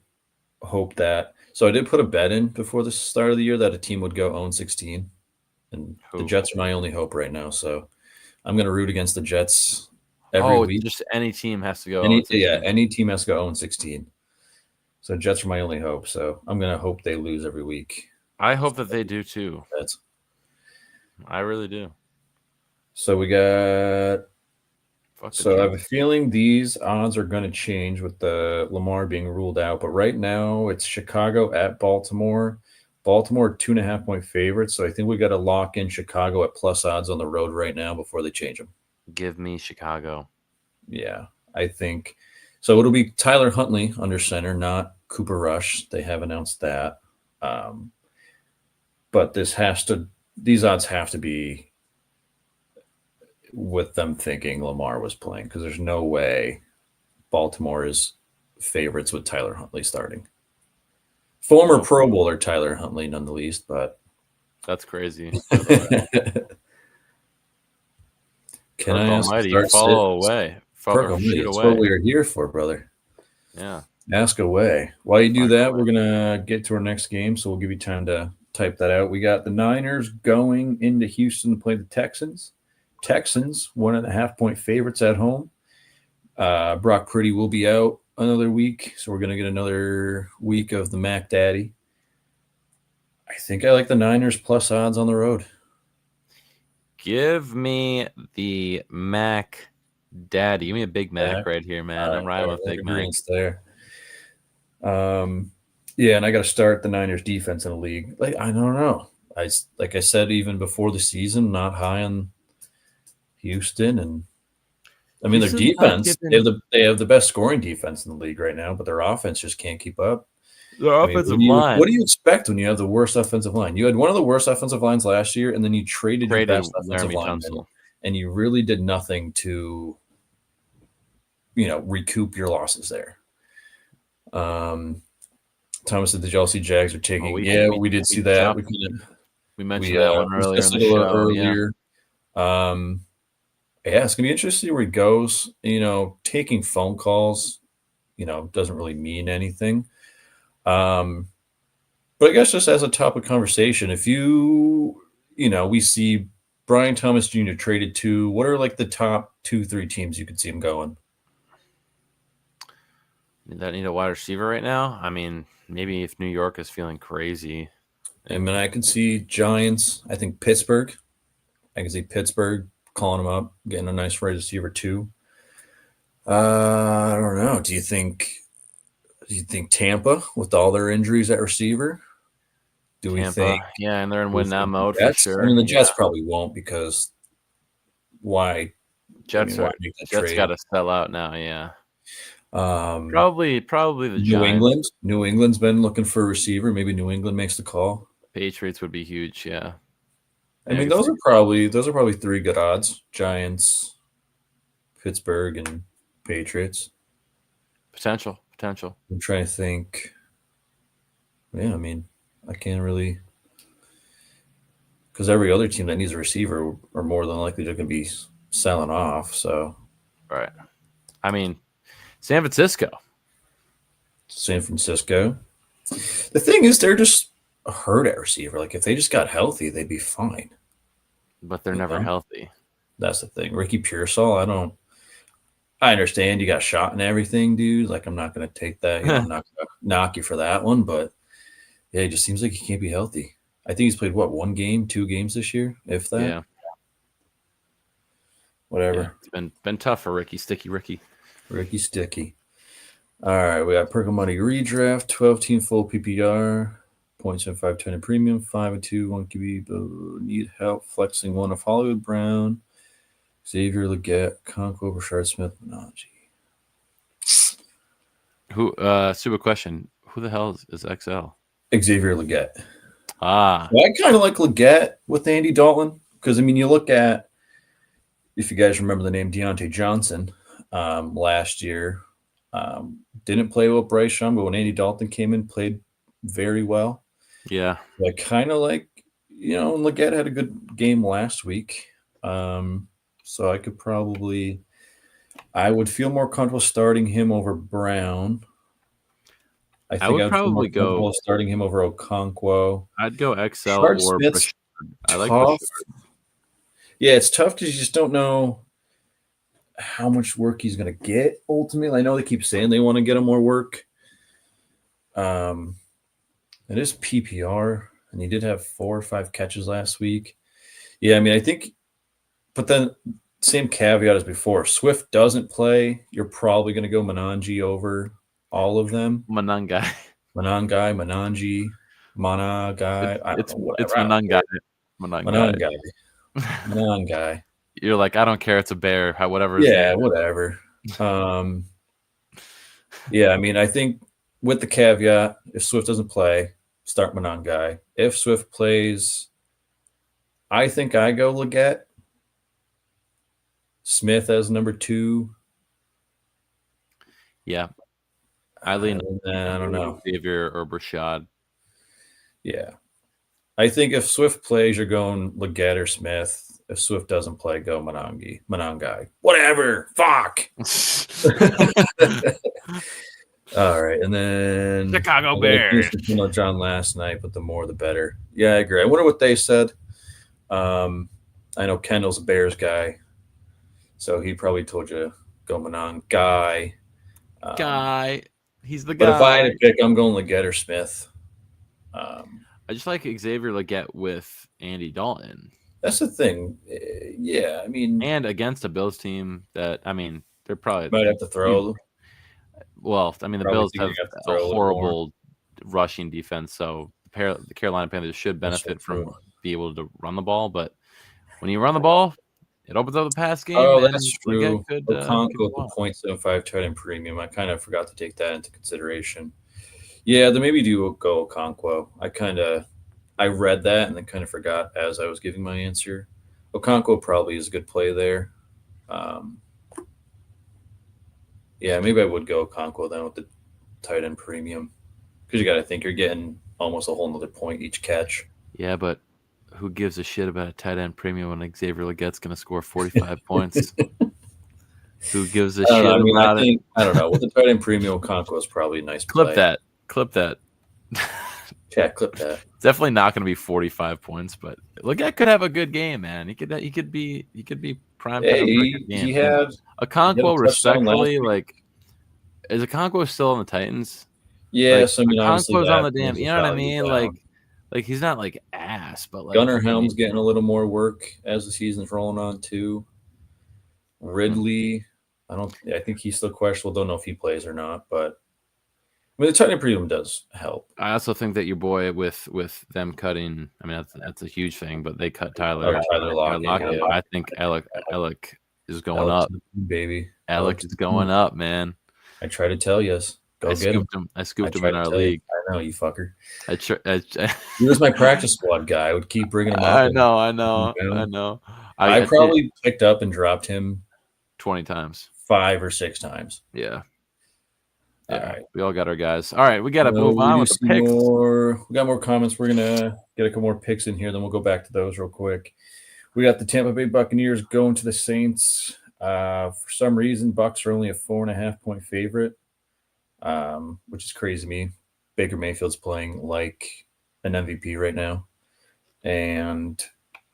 hope that. So I did put a bet in before the start of the year that a team would go 0-16, and the Who? Jets are my only hope right now. So I'm going to root against the Jets every week. Just any team has to go. Any team has to go 0-16. So Jets are my only hope. So I'm going to hope they lose every week. I hope that they do too. That's, I really do. so we got. Fuck the So I have a Jets. feeling these odds are going to change with the Lamar being ruled out. But right now it's Chicago at Baltimore. Baltimore 2.5-point favorites. So I think we got to lock in Chicago at plus odds on the road right now before they change them. Give me Chicago. Yeah, I think so. It'll be Tyler Huntley under center, not Cooper Rush. They have announced that. But these odds have to be with them thinking Lamar was playing because there's no way Baltimore is favorites with Tyler Huntley starting. Former Pro Bowler Tyler Huntley, none the least, but that's crazy. Can I ask Almighty, follow away. Shoot That's away. what we are here for, brother. Yeah. Ask away. While you do that, we're going to get to our next game, so we'll give you time to type that out. We got the Niners going into Houston to play the Texans. Texans, 1.5-point favorites at home. Brock Purdy will be out another week, so we're going to get another week of the Mac Daddy. I think I like the Niners plus odds on the road. Give me the Mac Daddy. Give me a Big Mac right here, man. I'm riding with Big Mac. There. Yeah, and I got to start the Niners defense in the league. Like I don't know. Like I said even before the season, not high on Houston, and I mean their defense. They have the best scoring defense in the league right now, but their offense just can't keep up. Their offensive line. What do you expect when you have the worst offensive line? You had one of the worst offensive lines last year, and then you traded your best offensive lineman, and you really did nothing to, recoup your losses there. Thomas said the Chelsea Jags are taking. We did see that. We mentioned that one earlier in the show. Yeah, it's gonna be interesting to see where he goes. Taking phone calls, doesn't really mean anything. But I guess just as a topic of conversation, if we see Brian Thomas Jr. traded to, what are like the top 2-3 teams you could see him going? That need a wide receiver right now? I mean, maybe if New York is feeling crazy. I mean, I can see Giants. I think Pittsburgh. I can see Pittsburgh calling him up, getting a nice wide receiver too. I don't know. Do you think Do you think Tampa with all their injuries at receiver? Do we think? Yeah, and they're in do we win now think the mode for Jets? sure. I mean, the Yeah. Jets probably won't because why? Jets why make that Jets trade? got to sell out now. Yeah, Um, probably the New Giants. England. New England's been looking for a receiver. Maybe New England makes the call. Patriots would be huge. Yeah. I mean, those are probably three good odds: Giants, Pittsburgh, and Patriots. Potential. I'm trying to think. Yeah, I mean, I can't really, because every other team that needs a receiver are more than likely they're going to be selling off. So, right. I mean, San Francisco. The thing is, they're just hurt at receiver. Like if they just got healthy, they'd be fine. But they're never healthy. That's the thing. Ricky Pearsall, I understand you got shot and everything, dude. Like I'm not going to take that. I'm not going to knock you for that one, but yeah, it just seems like he can't be healthy. I think he's played what, 1 game, 2 games this year, if that. Yeah. Whatever. Yeah, it's been tough for Ricky Sticky. All right, we got Perkle Money redraft, 12-team full PPR, 0.75 10 in premium, 5 and 2, 1 QB. Need help flexing one of Hollywood Brown, Xavier Legette, Conquo, Rashard Smith, Menage. Super question. Who the hell is XL? Xavier Legette. Well, I kind of like Legette with Andy Dalton because, I mean, you look at, if you guys remember the name Deontay Johnson last year, didn't play with Bryce Young, but when Andy Dalton came in, played very well. Yeah. I kind of like, Legette had a good game last week. So I would feel more comfortable starting him over Brown. I think I'd feel more comfortable starting him over Okonkwo. I'd go XL Rashard or Smith's I like Rashard. Yeah, it's tough because you just don't know how much work he's going to get ultimately. I know they keep saying they want to get him more work. It is PPR, and he did have 4 or 5 catches last week. Yeah, I mean, I think, but then same caveat as before. If Swift doesn't play, you're probably going to go Menangi over all of them. Menangi. Menangi. It's Menangi. Menangi. You're like, I don't care. It's a bear. Whatever. Yeah, whatever. Yeah, I mean, I think with the caveat, if Swift doesn't play, start Menangi. If Swift plays, I think I go Legette. Smith as number 2. Yeah. I lean. I don't know. Xavier or Rashad. Yeah. I think if Swift plays, you're going Legette or Smith. If Swift doesn't play, go Menangi. Whatever. Fuck. All right. And then Chicago Bears. John last night, but the more the better. Yeah, I agree. I wonder what they said. I know Kendall's a Bears guy, so he probably told you go Menangi. He's the guy. But if I had to pick, I'm going Legette or Smith. I just like Xavier Legette with Andy Dalton. That's the thing. Yeah, I mean, and against a Bills team that, I mean, they're probably might have to throw. Well, I mean, the Bills have a horrible rushing defense, so the Carolina Panthers should benefit from being able to run the ball. But when you run the ball, it opens up the pass game. Oh, that's true. Okonkwo with the 0.75 tight end premium. I kind of forgot to take that into consideration. Yeah, then maybe do go Okonkwo. I read that and then kind of forgot as I was giving my answer. Okonkwo probably is a good play there. Yeah, maybe I would go Okonkwo then with the tight end premium because you got to think you're getting almost a whole nother point each catch. Yeah, but who gives a shit about a tight end premium when Xavier Legette's going to score 45 points? Who gives a shit about it? I don't know. With the tight end premium, Okonkwo is probably a nice play. Clip that. Yeah, clip that. It's definitely not going to be 45 points, but Legette could have a good game, man. He could be prime time. He had Okonkwo respectfully, like, is Okonkwo still on the Titans? Yes, like, Okonkwo's on the damn. You know what I mean? Like he's not like ass, but like Gunnar Helm's getting a little more work as the season's rolling on too. Ridley, I think he's still questionable. Don't know if he plays or not, but mean, the tightening premium does help. I also think that your boy with them cutting, I mean, that's a huge thing, but they cut Tyler Lockett. Yeah. I think Alec is going up. Baby. Alec is going up, man. I try to tell you, go get him. I scooped him in our league. I know, you fucker. He was my practice squad guy. I would keep bringing him up. I know. I probably picked up and dropped him 20 times. 5 or 6 times. Yeah. All right. We all got our guys. All right, we got to move on with the picks. We got more comments. We're going to get a couple more picks in here, then we'll go back to those real quick. We got the Tampa Bay Buccaneers going to the Saints. For some reason, Bucs are only a 4.5-point favorite, which is crazy to me. Baker Mayfield's playing like an MVP right now. And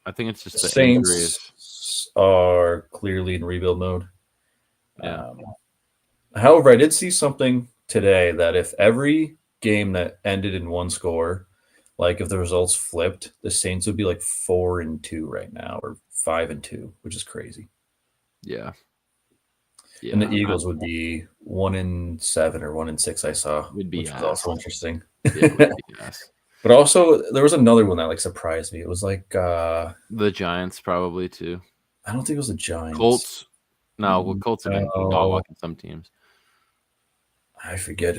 I think it's just the Saints injuries are clearly in rebuild mode. Yeah. However, I did see something today that if every game that ended in one score, like if the results flipped, the Saints would be like 4-2 right now, or 5-2, which is crazy. Yeah. And the Eagles would be 1-7 or 1-6. I saw, which was also interesting. Yeah, would be ass. But also, there was another one that like surprised me. It was like the Giants probably too. I don't think it was the Giants. Colts. No, well, Colts have been walking some teams. I forget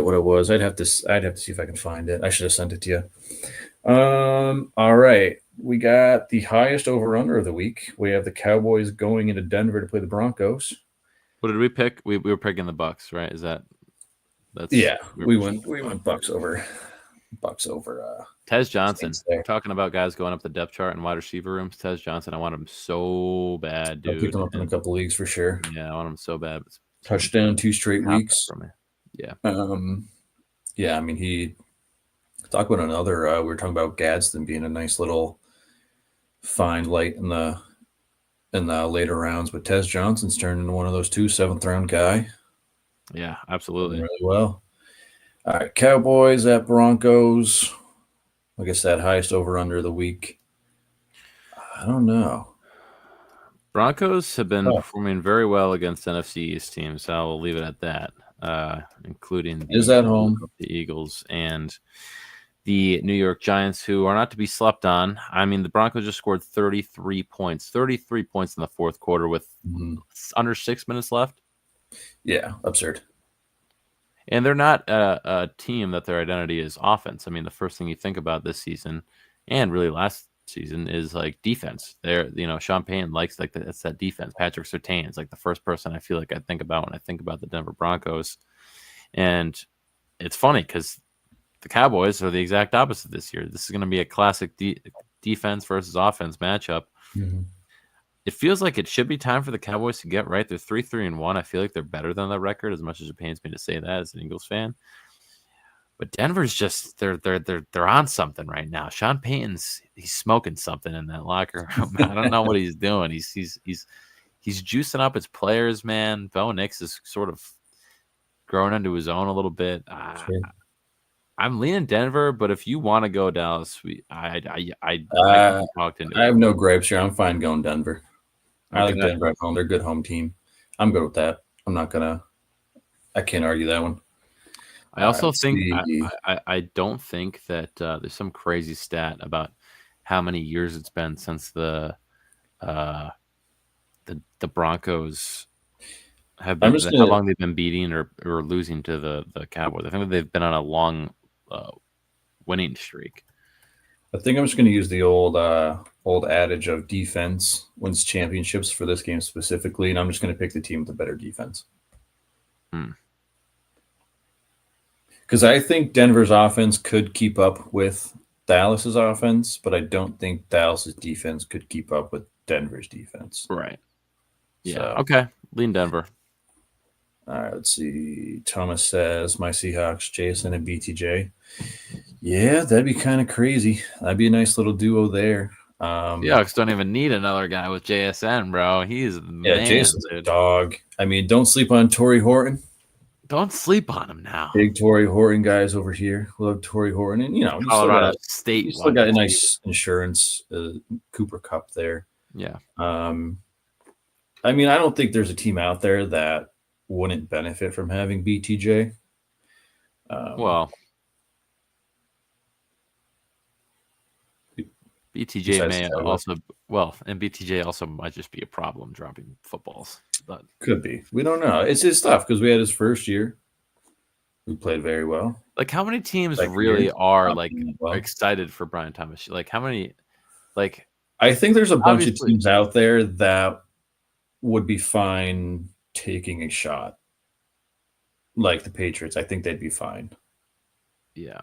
what it was. I'd have to see if I can find it. I should have sent it to you. All right. We got the highest over-under of the week. We have the Cowboys going into Denver to play the Broncos. What did we pick? We were picking the Bucs, right? We went Bucs over. Tez Johnson. We're talking about guys going up the depth chart and wide receiver rooms. Tez Johnson, I want him so bad, dude. I picked him up in a couple leagues for sure. Yeah, I want him so bad. Touchdown 2 straight weeks. Yeah. I mean, he talk about another. We were talking about Gadsden being a nice little find light in the later rounds, but Tez Johnson's turned into one of those 2 7th-round guy. Yeah, absolutely. Really well. All right, Cowboys at Broncos. Like I said, highest over-under of the week. I don't know. Broncos have been performing very well against NFC East teams. So I'll leave it at that, including the Eagles and the New York Giants, who are not to be slept on. I mean, the Broncos just scored 33 points in the fourth quarter with under 6 minutes left. Yeah, absurd. And they're not a team that their identity is offense. I mean, the first thing you think about this season and really last season is like defense. Sean Payton likes that's that defense. Patrick Surtain is like the first person I feel like I think about when I think about the Denver Broncos. And it's funny because the Cowboys are the exact opposite this year. This is going to be a classic defense versus offense matchup. Mm-hmm. It feels like it should be time for the Cowboys to get right. They're 3-3-1. I feel like they're better than that record, as much as it pains me to say that as an Eagles fan. But Denver's just they're on something right now. Sean Payton's he's smoking something in that locker room. I don't know what he's doing. He's juicing up his players, man. Bo Nix is sort of growing into his own a little bit. I'm leaning Denver, but if you want to go Dallas, I have no gripes here. I'm fine going Denver. I like Denver at home. They're a good home team. I'm good with that. I can't argue that one. I also think I don't think that there's some crazy stat about how many years it's been since the Broncos have been how long they've been beating or losing to the Cowboys. I think that they've been on a long winning streak. I think I'm just going to use the old adage of defense wins championships for this game specifically, and I'm just going to pick the team with the better defense. Because I think Denver's offense could keep up with Dallas's offense, but I don't think Dallas's defense could keep up with Denver's defense. Right. Yeah. Okay. Lean Denver. All right. Let's see. Thomas says, my Seahawks, Jason and BTJ. Yeah, that'd be kind of crazy. That'd be a nice little duo there. Seahawks don't even need another guy with JSN, bro. He's man, Jason's a dog. I mean, don't sleep on Torrey Horton. Don't sleep on him now. Big Torrey Horton guys over here. Love Torrey Horton. And, you Colorado State. You still got a nice insurance Cooper Cup there. Yeah. I mean, I don't think there's a team out there that wouldn't benefit from having BTJ. Well, BTJ may also and BTJ also might just be a problem dropping footballs. But could be. We don't know. It's his stuff because we had his first year. We played very well. Like, how many teams Second really year, are not like doing well. excited for Brian Thomas? Like, how many? Like, I think there's a bunch of obviously- teams out there that would be fine taking a shot. Like the Patriots, I think they'd be fine. Yeah.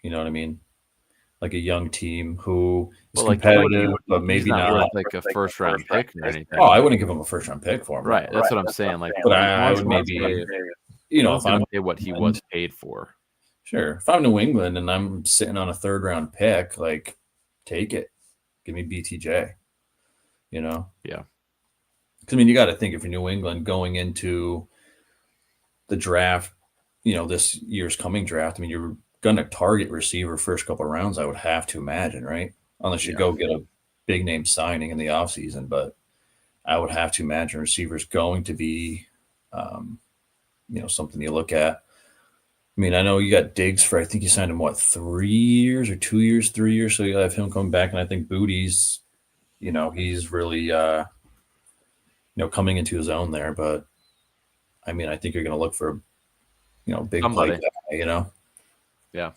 You know what I mean? Like a young team who is Well, like, competitive, but he's maybe not not. worth like a first round pick or anything. Oh, I wouldn't give him a first round pick for him. Right. That's what I'm saying. Like, But I Lawrence would wants maybe, to pay- you know, Lawrence if I'm gonna pay what he was paid for. sure, if I'm New England and I'm sitting on a third round pick, like take it, give me BTJ. You know, Yeah. because I mean, you got to think if you're New England going into the draft, you know, this year's coming draft. I mean, you're going to target receiver first couple of rounds. I would have to imagine, right? Unless you go get a big name signing in the offseason, but I would have to imagine receivers going to be, you know, something you look at. I mean, I know you got Diggs for, I think you signed him, what, 3 years or 2 years, 3 years. So you have him coming back. And I think Booty's, you know, he's really, you know, coming into his own there. But I mean, I think you're going to look for, you know, big play guy, you know? Yeah.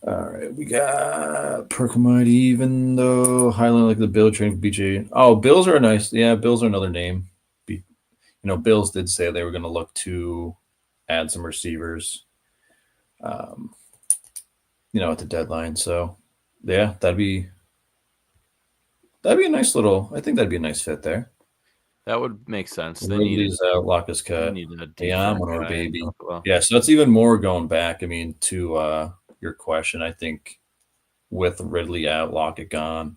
All right. We got Perkamind, even though Highland like the Bill training for BJ. Oh, Bills are nice. Yeah, Bills are another name. You know, Bills did say they were going to look to add some receivers, you know, at the deadline. So, yeah, that'd be a nice little. I think that'd be a nice fit there. That would make sense. They Ridley's out, Lock is cut. need a Yeah, I'm defense on our guy. baby. Well, Yeah, so that's even more going back. I mean, to your question, I think with Ridley out, Lockett gone,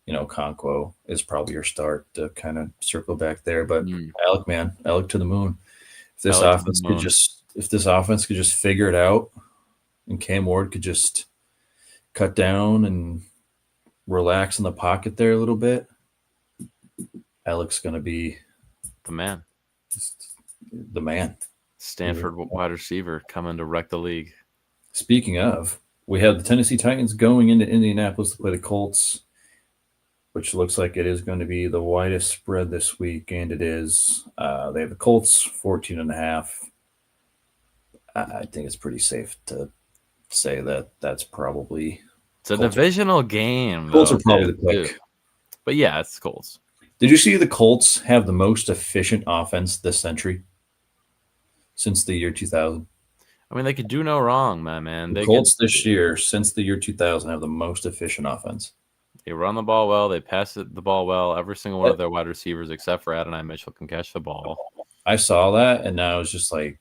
you know, Conquo is probably your start to kind of circle back there. But Alec, man, Alec to the moon. If this offense could just figure it out, and Cam Ward could just cut down and relax in the pocket there a little bit, Alec's going to be the man. The man. Stanford wide receiver coming to wreck the league. Speaking of, we have the Tennessee Titans going into Indianapolis to play the Colts, which looks like it is going to be the widest spread this week, and it is. They have the Colts 14.5. I think it's pretty safe to say that that's probably. It's a divisional game. Colts are probably the pick. But yeah, it's Colts. Did you see the Colts have the most efficient offense this century since the year 2000? I mean, they could do no wrong, my man. The Colts this year, since the year 2000, have the most efficient offense. They run the ball well. They pass the ball well. Every single one of their wide receivers, except for Adonai Mitchell, can catch the ball. I saw that, and now it's just like,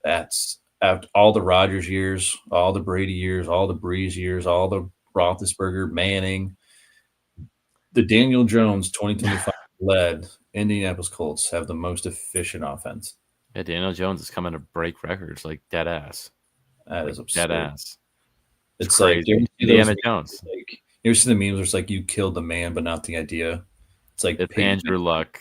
that's after all the Rodgers years, all the Brady years, all the Breeze years, all the Roethlisberger, Manning, the Daniel Jones 2025 led Indianapolis Colts have the most efficient offense. Yeah, Daniel Jones is coming to break records like dead ass. That is absurd. Dead ass. It's crazy. Like Indiana Jones. Like, you ever see the memes where it's like you killed the man, but not the idea? It's like it's Andrew Luck.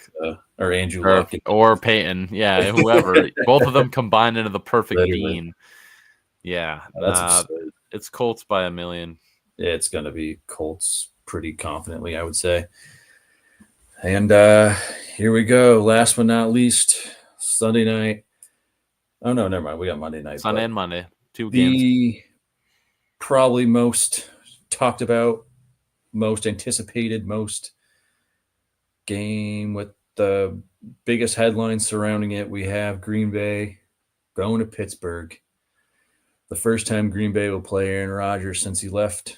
Or Andrew Luck. Or Peyton. Yeah, whoever. Both of them combined into the perfect bean. Yeah. It's Colts by a million. Yeah, it's going to be Colts pretty confidently, I would say. And here we go. Last but not least, Sunday night. Oh, no, never mind. We got Monday night. Sunday and Monday. 2 games. games. Probably most talked about, most anticipated, most game with the biggest headlines surrounding it. We have Green Bay going to Pittsburgh. The first time Green Bay will play Aaron Rodgers since he left.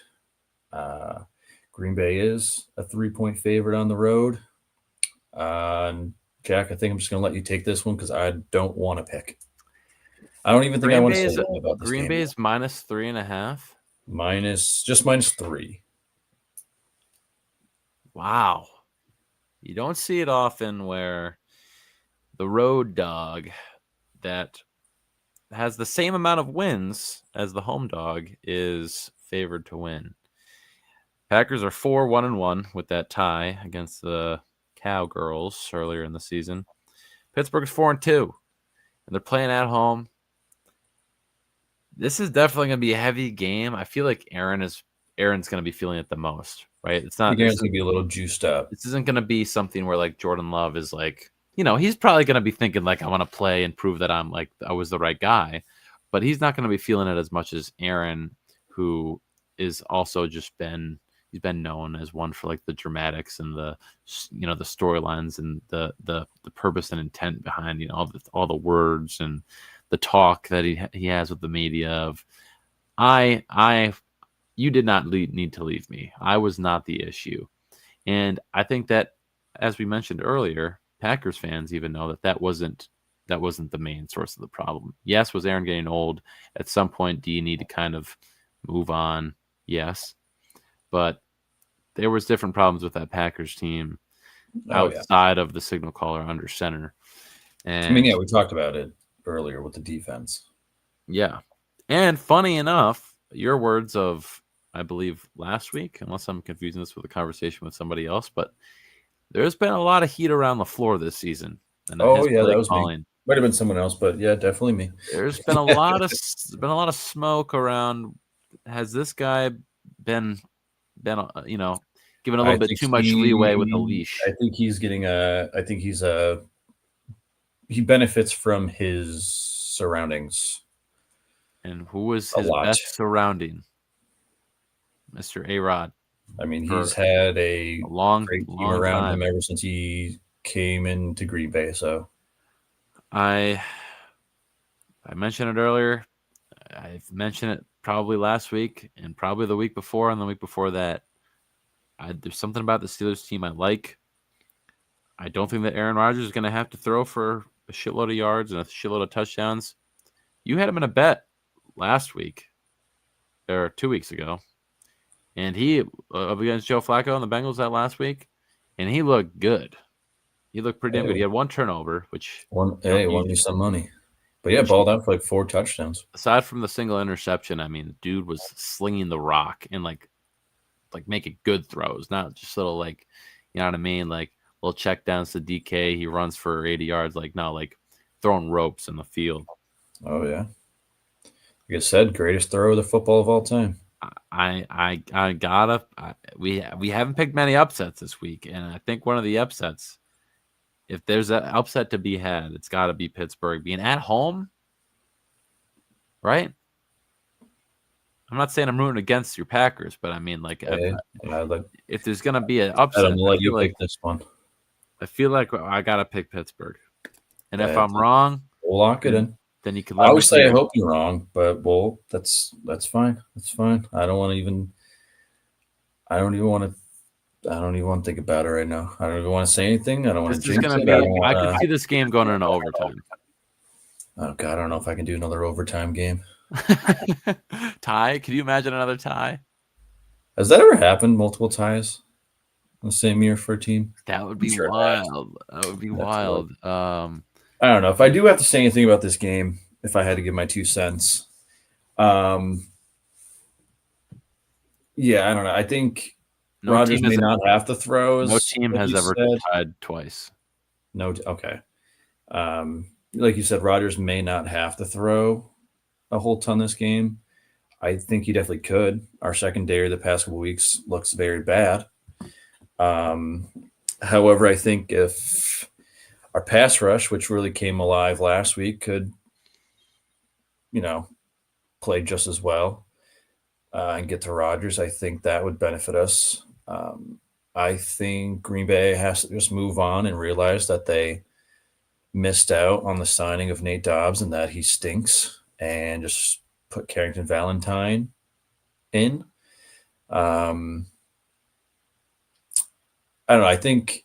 Green Bay is a 3-point favorite on the road. And Jack, I think I'm just going to let you take this one because I don't want to pick. I don't even think I want to say that about this Green game. Bay is minus 3.5. Minus 3. Wow. You don't see it often where the road dog that has the same amount of wins as the home dog is favored to win. Packers are 4-1-1 with that tie against the Cowgirls earlier in the season. Pittsburgh's 4-2, and they're playing at home. This is definitely going to be a heavy game. I feel like Aaron's going to be feeling it the most, right? It's not. Aaron's going to be a little juiced up. This isn't going to be something where like Jordan Love is like, he's probably going to be thinking like, I want to play and prove that I was the right guy, but he's not going to be feeling it as much as Aaron, who is also he's been known as one for like the dramatics and the storylines and the purpose and intent behind all the words and the talk that he has with the media of you did not need to leave me. I was not the issue. And I think that, as we mentioned earlier, Packers fans even know that wasn't the main source of the problem. Yes, was Aaron getting old? At some point, do you need to kind of move on? Yes. But there was different problems with that Packers team outside of the signal caller under center. And we talked about it earlier with the defense. Yeah. And funny enough, your words of, I believe, last week, unless I'm confusing this with a conversation with somebody else, but there's been a lot of heat around the floor this season. And that was me. Might have been someone else, but yeah, definitely me. There's been a lot of smoke around. Has this guy been given a little bit too much leeway with the leash? I think he's getting he benefits from his surroundings. And who was his best surrounding? Mr. A-Rod. I mean, he's had a long team around him ever since he came into Green Bay. So I mentioned it earlier. I've mentioned it probably last week and probably the week before and the week before that. There's something about the Steelers team I like. I don't think that Aaron Rodgers is going to have to throw for a shitload of yards and a shitload of touchdowns. You had him in a bet last week or 2 weeks ago. And he up against Joe Flacco and the Bengals that last week, and he looked good. He looked pretty damn good. He had one turnover, which won me some money. But yeah, balled out for like 4 touchdowns. Aside from the single interception, I mean, the dude was slinging the rock and like making good throws, not just little like, you know what I mean, like little check downs to DK. He runs for 80 yards, like throwing ropes in the field. Oh yeah, like I said, greatest throw of the football of all time. We haven't picked many upsets this week, and I think one of the upsets, if there's an upset to be had, it's got to be Pittsburgh being at home, right? I'm not saying I'm rooting against your Packers, but I mean, if there's gonna be an upset, I'm gonna let you pick this one. I feel like I gotta pick Pittsburgh, and if I'm wrong, we'll lock it in. Then you can. I always say I hope you're wrong, but that's fine. That's fine. I don't even want to think about it right now. I don't even want to say anything. I don't want to jinx it. I could see this game going into overtime. Oh God, I don't know if I can do another overtime game. Tie? Can you imagine another tie? Has that ever happened? Multiple ties in the same year for a team? That would be wild. That would be wild. I don't know if I do have to say anything about this game. If I had to give my 2 cents, yeah, I don't know. I think Rodgers may not have to throw. No team has ever tied twice. No, okay. Like you said, Rodgers may not have to throw a whole ton this game. I think he definitely could. Our secondary the past couple weeks looks very bad. However, I think if our pass rush, which really came alive last week, could, play just as well and get to Rodgers, I think that would benefit us. I think Green Bay has to just move on and realize that they missed out on the signing of Nate Dobbs and that he stinks, and just put Carrington Valentine in. I don't know. I think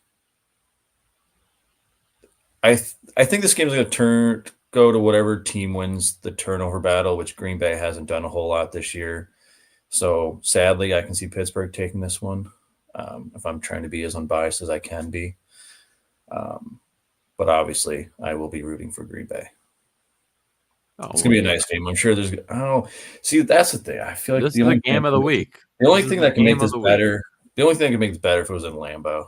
this game is going to go to whatever team wins the turnover battle, which Green Bay hasn't done a whole lot this year. So sadly, I can see Pittsburgh taking this one. If I'm trying to be as unbiased as I can be. But obviously, I will be rooting for Green Bay. It's going to be a nice game. I'm sure there's – see, that's the thing. I feel like this is the game of the week. The only thing that can make this better – the only thing that can make this better if it was in Lambeau.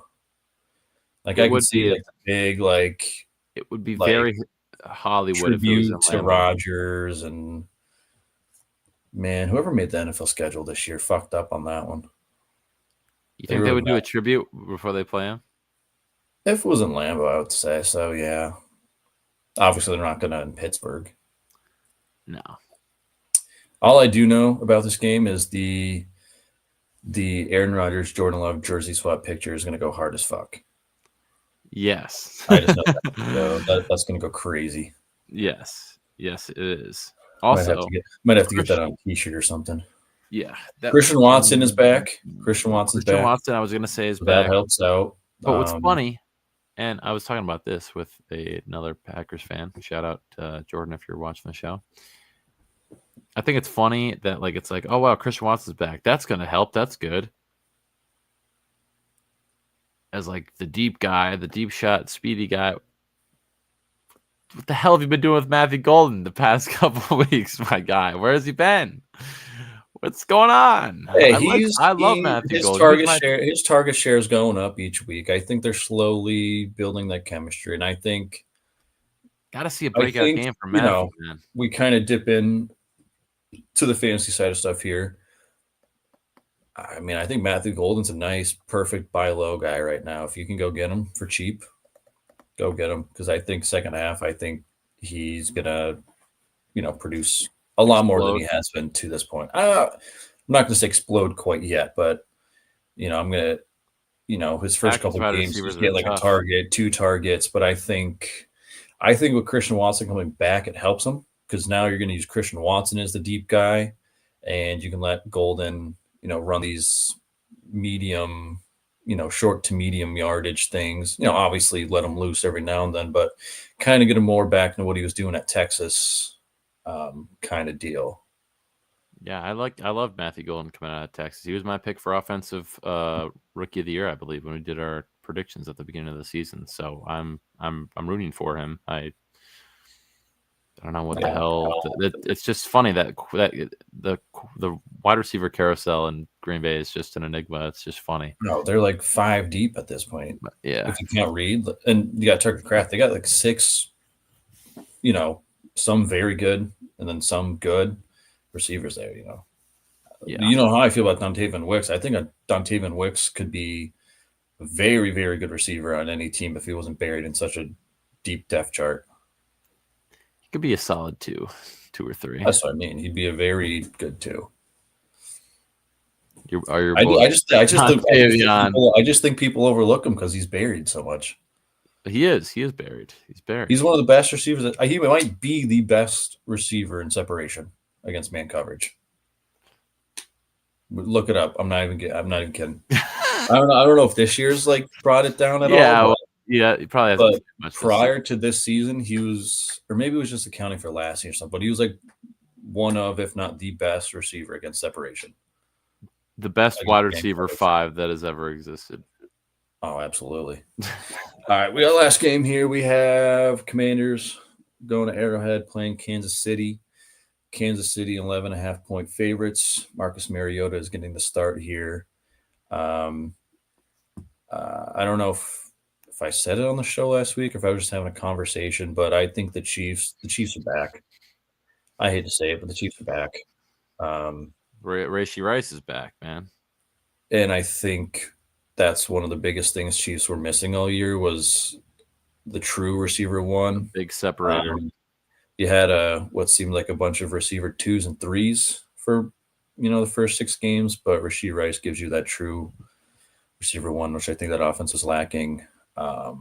Like, I could see like the big, like – it would be very Hollywood tribute if it was in to Rodgers and Man, whoever made the NFL schedule this year fucked up on that one. You think they would do a tribute before they play him? If it was in Lambeau, I would say so. Yeah. Obviously, they're not going to in Pittsburgh. No. All I do know about this game is the Aaron Rodgers, Jordan Love jersey swap picture is going to go hard as fuck. Yes. I just know that's going to go crazy. Yes. Yes, it is. Also, might have to get that on a T-shirt or something. Yeah. Christian Watson is back. Christian Watson, I was going to say, is back. That helps out. But what's funny, and I was talking about this with another Packers fan. Shout out to Jordan if you're watching the show. I think it's funny that it's like, oh wow, Christian Watson's back. That's going to help. That's good. As the deep guy, the deep shot, speedy guy. What the hell have you been doing with Matthew Golden the past couple of weeks, my guy? Where has he been? What's going on? Hey, I love Matthew Golden. His target share is going up each week. I think they're slowly building that chemistry, and I think gotta see a breakout game for Matthew. Man. We kind of dip in to the fantasy side of stuff here. I mean, I think Matthew Golden's a nice, perfect buy low guy right now. If you can go get him for cheap, go get him, because I think second half, I think he's gonna, produce a lot more than he has been to this point. I'm not going to say explode quite yet, but I'm going to, his first couple of games, he's get a target, 2 targets. But I think with Christian Watson coming back, it helps him, because now you're going to use Christian Watson as the deep guy, and you can let Golden, run these medium, short to medium yardage things. Obviously let him loose every now and then, but kind of get him more back to what he was doing at Texas. Kind of deal. Yeah, I love Matthew Golden coming out of Texas. He was my pick for offensive rookie of the year, I believe, when we did our predictions at the beginning of the season. So I'm rooting for him. I don't know what the hell. It's just funny that the wide receiver carousel in Green Bay is just an enigma. It's just funny. No, they're 5 deep at this point. But yeah, if you can't read, and you got Tucker Kraft, they got 6. Some very good, and then some good receivers there. Yeah. You know how I feel about Dontayvion Wicks. I think Dontayvion Wicks could be a very, very good receiver on any team if he wasn't buried in such a deep depth chart. He could be a solid 2 or 3. That's what I mean. He'd be a very good 2. I just think people overlook him because he's buried so much. He is buried. He's buried. He's one of the best receivers. He might be the best receiver in separation against man coverage. Look it up. I'm not even kidding. I don't know if this year's brought it down at all. He probably hasn't. But prior to this season, he was, or maybe it was just accounting for last year or something. But he was one of, if not the best receiver against separation. The best wide receiver 5 that has ever existed. Oh, absolutely. All right, we got last game here. We have Commanders going to Arrowhead playing Kansas City. Kansas City 11.5-point favorites. Marcus Mariota is getting the start here. I don't know if I said it on the show last week or if I was just having a conversation, but I think the Chiefs are back. I hate to say it, but the Chiefs are back. Rashee Rice is back, man. And I think that's one of the biggest things Chiefs were missing all year was the true receiver 1. Big separator. You had what seemed like a bunch of receiver 2s and 3s for the first 6 games, but Rashee Rice gives you that true receiver 1, which I think that offense was lacking. But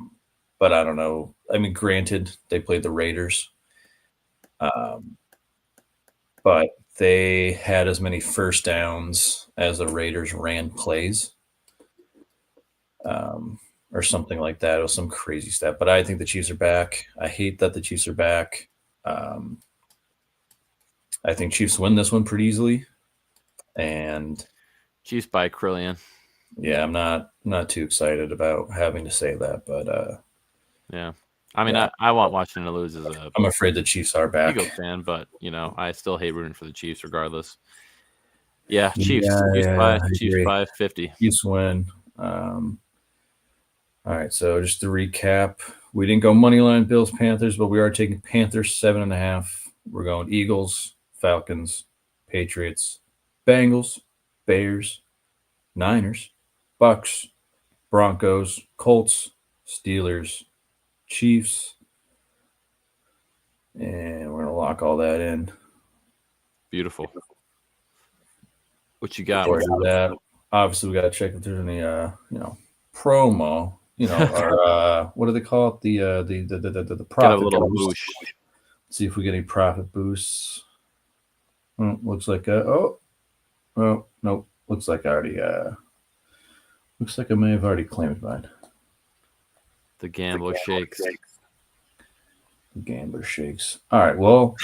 I don't know. I mean, granted, they played the Raiders, but they had as many first downs as the Raiders ran plays. Or something like that. It was some crazy stat, but I think the Chiefs are back. I hate that the Chiefs are back. I think Chiefs win this one pretty easily, and Chiefs by $1 Yeah, I'm not too excited about having to say that, but yeah. I mean, yeah. I want Washington to lose as a. I'm afraid the Chiefs are back. Eagles fan, but I still hate rooting for the Chiefs regardless. Yeah, Chiefs. Chiefs by 50. Chiefs win. All right, so just to recap, we didn't go money line Bills Panthers, but we are taking Panthers 7.5. We're going Eagles, Falcons, Patriots, Bengals, Bears, Niners, Bucks, Broncos, Colts, Steelers, Chiefs, and we're gonna lock all that in. Beautiful. What you got? Before that, obviously, we got to check if there's any, promo. Or what do they call it? The Got a profit little boost. boost. See if we get any profit boosts. Looks like nope. Looks like I already looks like I may have already claimed mine. The gambler shakes. The gambler shakes. All right. Well,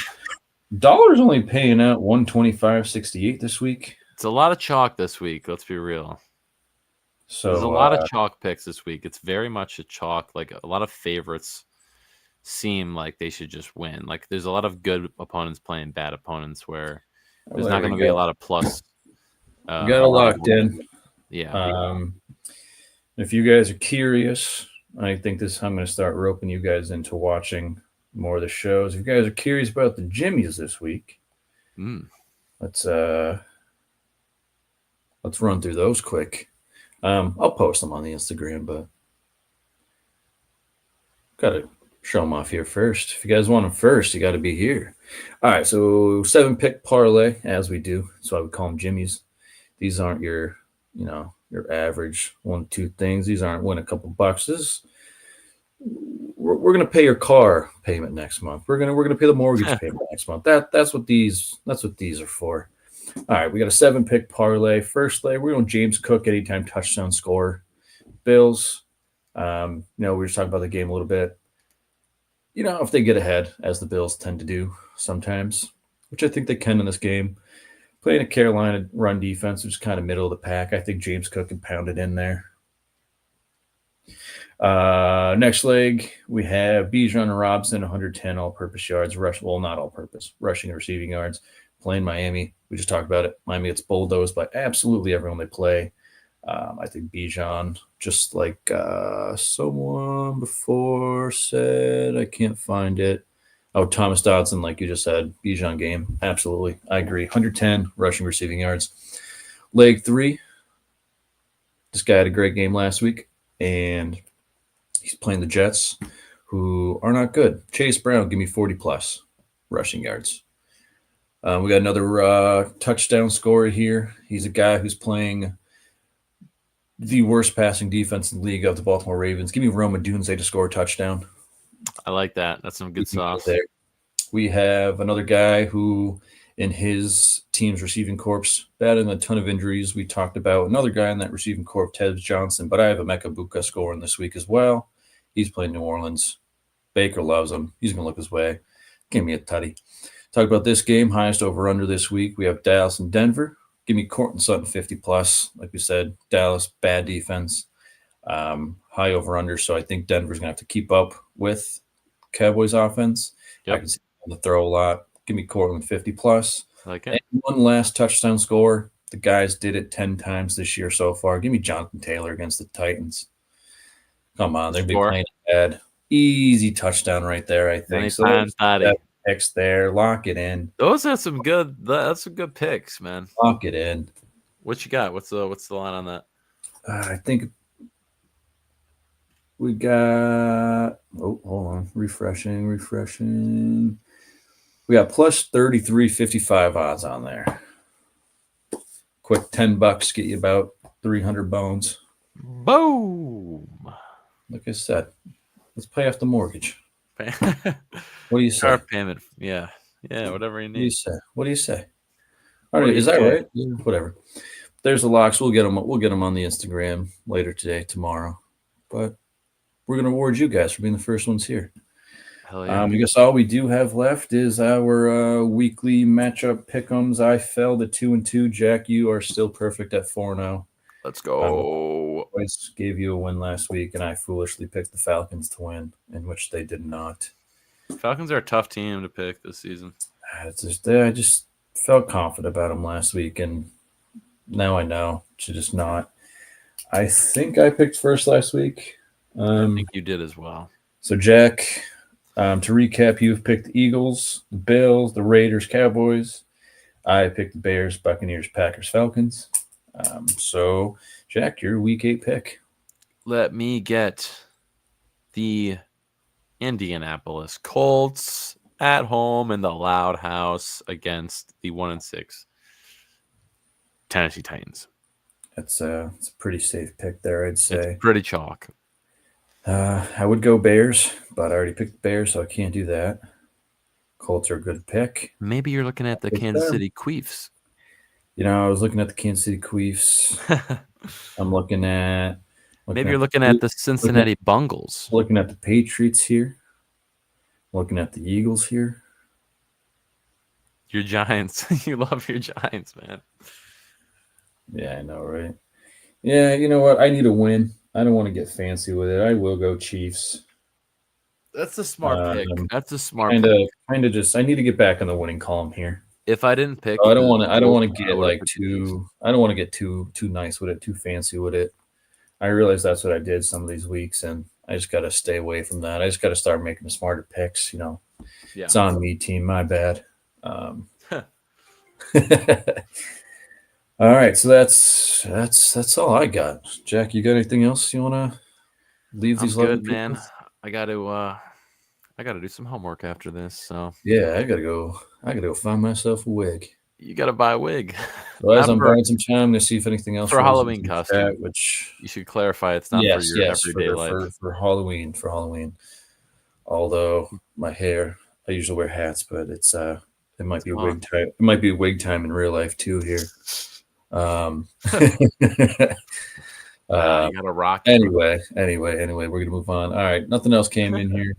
dollar's only paying out 125.68 this week. It's a lot of chalk this week. Let's be real. So there's a lot of chalk picks this week. It's very much a chalk. Like a lot of favorites seem like they should just win. Like there's a lot of good opponents playing bad opponents where there's not going to be a lot of plus. We got it locked in. Yeah. If you guys are curious, I think I'm going to start roping you guys into watching more of the shows. If you guys are curious about the Jimmies this week, let's run through those quick. I'll post them on the Instagram, but got to show them off here first. If you guys want them first, you got to be here. All right, so 7-pick parlay, as we do. That's why we call them Jimmies. These aren't your average 1-2 things. These aren't win a couple bucks. We're gonna pay your car payment next month. We're gonna pay the mortgage payment next month. That's what these are for. All right, we got a 7-pick parlay. First leg, we're going James Cook anytime touchdown score. Bills. We were just talking about the game a little bit. If they get ahead, as the Bills tend to do sometimes, which I think they can in this game. Playing a Carolina run defense, which is kind of middle of the pack. I think James Cook can pound it in there. Next leg, we have Bijan and Robson, 110 all-purpose yards. Not all-purpose. Rushing and receiving yards. Playing Miami. We just talked about it. Miami gets bulldozed by absolutely everyone they play. I think Bijan, just like someone before said, I can't find it. Oh, Thomas Dodson, like you just said, Bijan game. Absolutely. I agree. 110 rushing receiving yards. Leg 3. This guy had a great game last week, and he's playing the Jets, who are not good. Chase Brown, give me 40-plus rushing yards. We got another touchdown scorer here. He's a guy who's playing the worst passing defense in the league of the Baltimore Ravens. Give me Rome Odunze to score a touchdown. I like that. That's some good sauce. There. We have another guy who, in his team's receiving corps, battling a ton of injuries. We talked about another guy in that receiving corps, Ted Johnson, but I have a Emeka Buka scoring this week as well. He's playing New Orleans. Baker loves him. He's going to look his way. Give me a tutty. Talk about this game, highest over-under this week. We have Dallas and Denver. Give me Courtland Sutton 50-plus. Like we said, Dallas, bad defense. High over-under, so I think Denver's going to have to keep up with Cowboys offense. Yep. I can see them to throw a lot. Give me Courtland 50-plus. Like it. And one last touchdown score. The guys did it 10 times this year so far. Give me Jonathan Taylor against the Titans. Come on, they're playing bad. Easy touchdown right there, I think. So picks there. Lock it in. Those are some good. That's some good picks, man. Lock it in. What you got? What's the line on that? I think we got. Oh, hold on. Refreshing. We got plus 33.55 odds on there. Quick $10 get you about 300 bones. Boom. Like I said, let's pay off the mortgage. What do you say? Car payment. Yeah, whatever you need. What do you say? All right, is that right? Yeah, whatever. There's the locks. We'll get them on the Instagram later today, tomorrow. But we're gonna reward you guys for being the first ones here. Hell yeah. I guess all we do have left is our weekly matchup pick'ems. I fell to 2-2. Jack, you are still perfect at 4-0. Let's go. I gave you a win last week, and I foolishly picked the Falcons to win, in which they did not. Falcons are a tough team to pick this season. I just felt confident about them last week, and now I know to just not. I think I picked first last week. I think you did as well. So, Jack, to recap, you've picked the Eagles, the Bills, the Raiders, Cowboys. I picked the Bears, Buccaneers, Packers, Falcons. So, Jack, your Week 8 pick. Let me get the Indianapolis Colts at home in the Loud House against the 1-6 Tennessee Titans. It's a pretty safe pick there, I'd say. It's pretty chalk. I would go Bears, but I already picked the Bears, so I can't do that. Colts are a good pick. Maybe you're looking at the Kansas City Chiefs. I was looking at the Kansas City Chiefs. I'm looking at... Maybe you're looking at the Cincinnati Bungles. Looking at the Patriots here. Looking at the Eagles here. Your Giants. You love your Giants, man. Yeah, I know, right? Yeah, you know what? I need a win. I don't want to get fancy with it. I will go Chiefs. That's a smart pick. That's a smart pick. Kind of just I need to get back on the winning column here. If I didn't pick, I don't want to get like too. I don't want to get too nice with it, too fancy with it. I realize that's what I did some of these weeks, and I just got to stay away from that. I just got to start making smarter picks. It's on me, team. My bad. All right, so that's all I got. Jack, you got anything else you want to leave these? I'm good, man. I got to do some homework after this. So yeah, I gotta go find myself a wig. You gotta buy a wig. So as I'm buying some time to see if anything else for a Halloween costume, which you should clarify it's not for your everyday life. For Halloween. Although my hair, I usually wear hats, but it might be a wig time. It might be a wig time in real life too here. You gotta rock. Anyway, we're gonna move on. All right, nothing else came in here.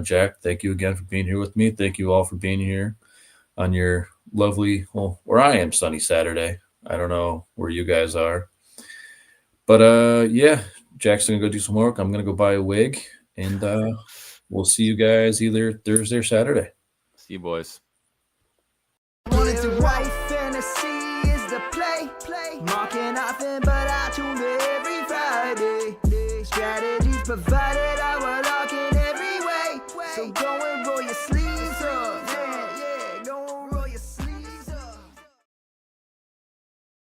Jack, thank you again for being here with me. Thank you all for being here on your lovely, where I am, sunny Saturday. I don't know where you guys are, but yeah, Jack's gonna go do some work. I'm gonna go buy a wig, and we'll see you guys either Thursday or Saturday. See you, boys. Marking nothing but I tune every Friday. Strategies provide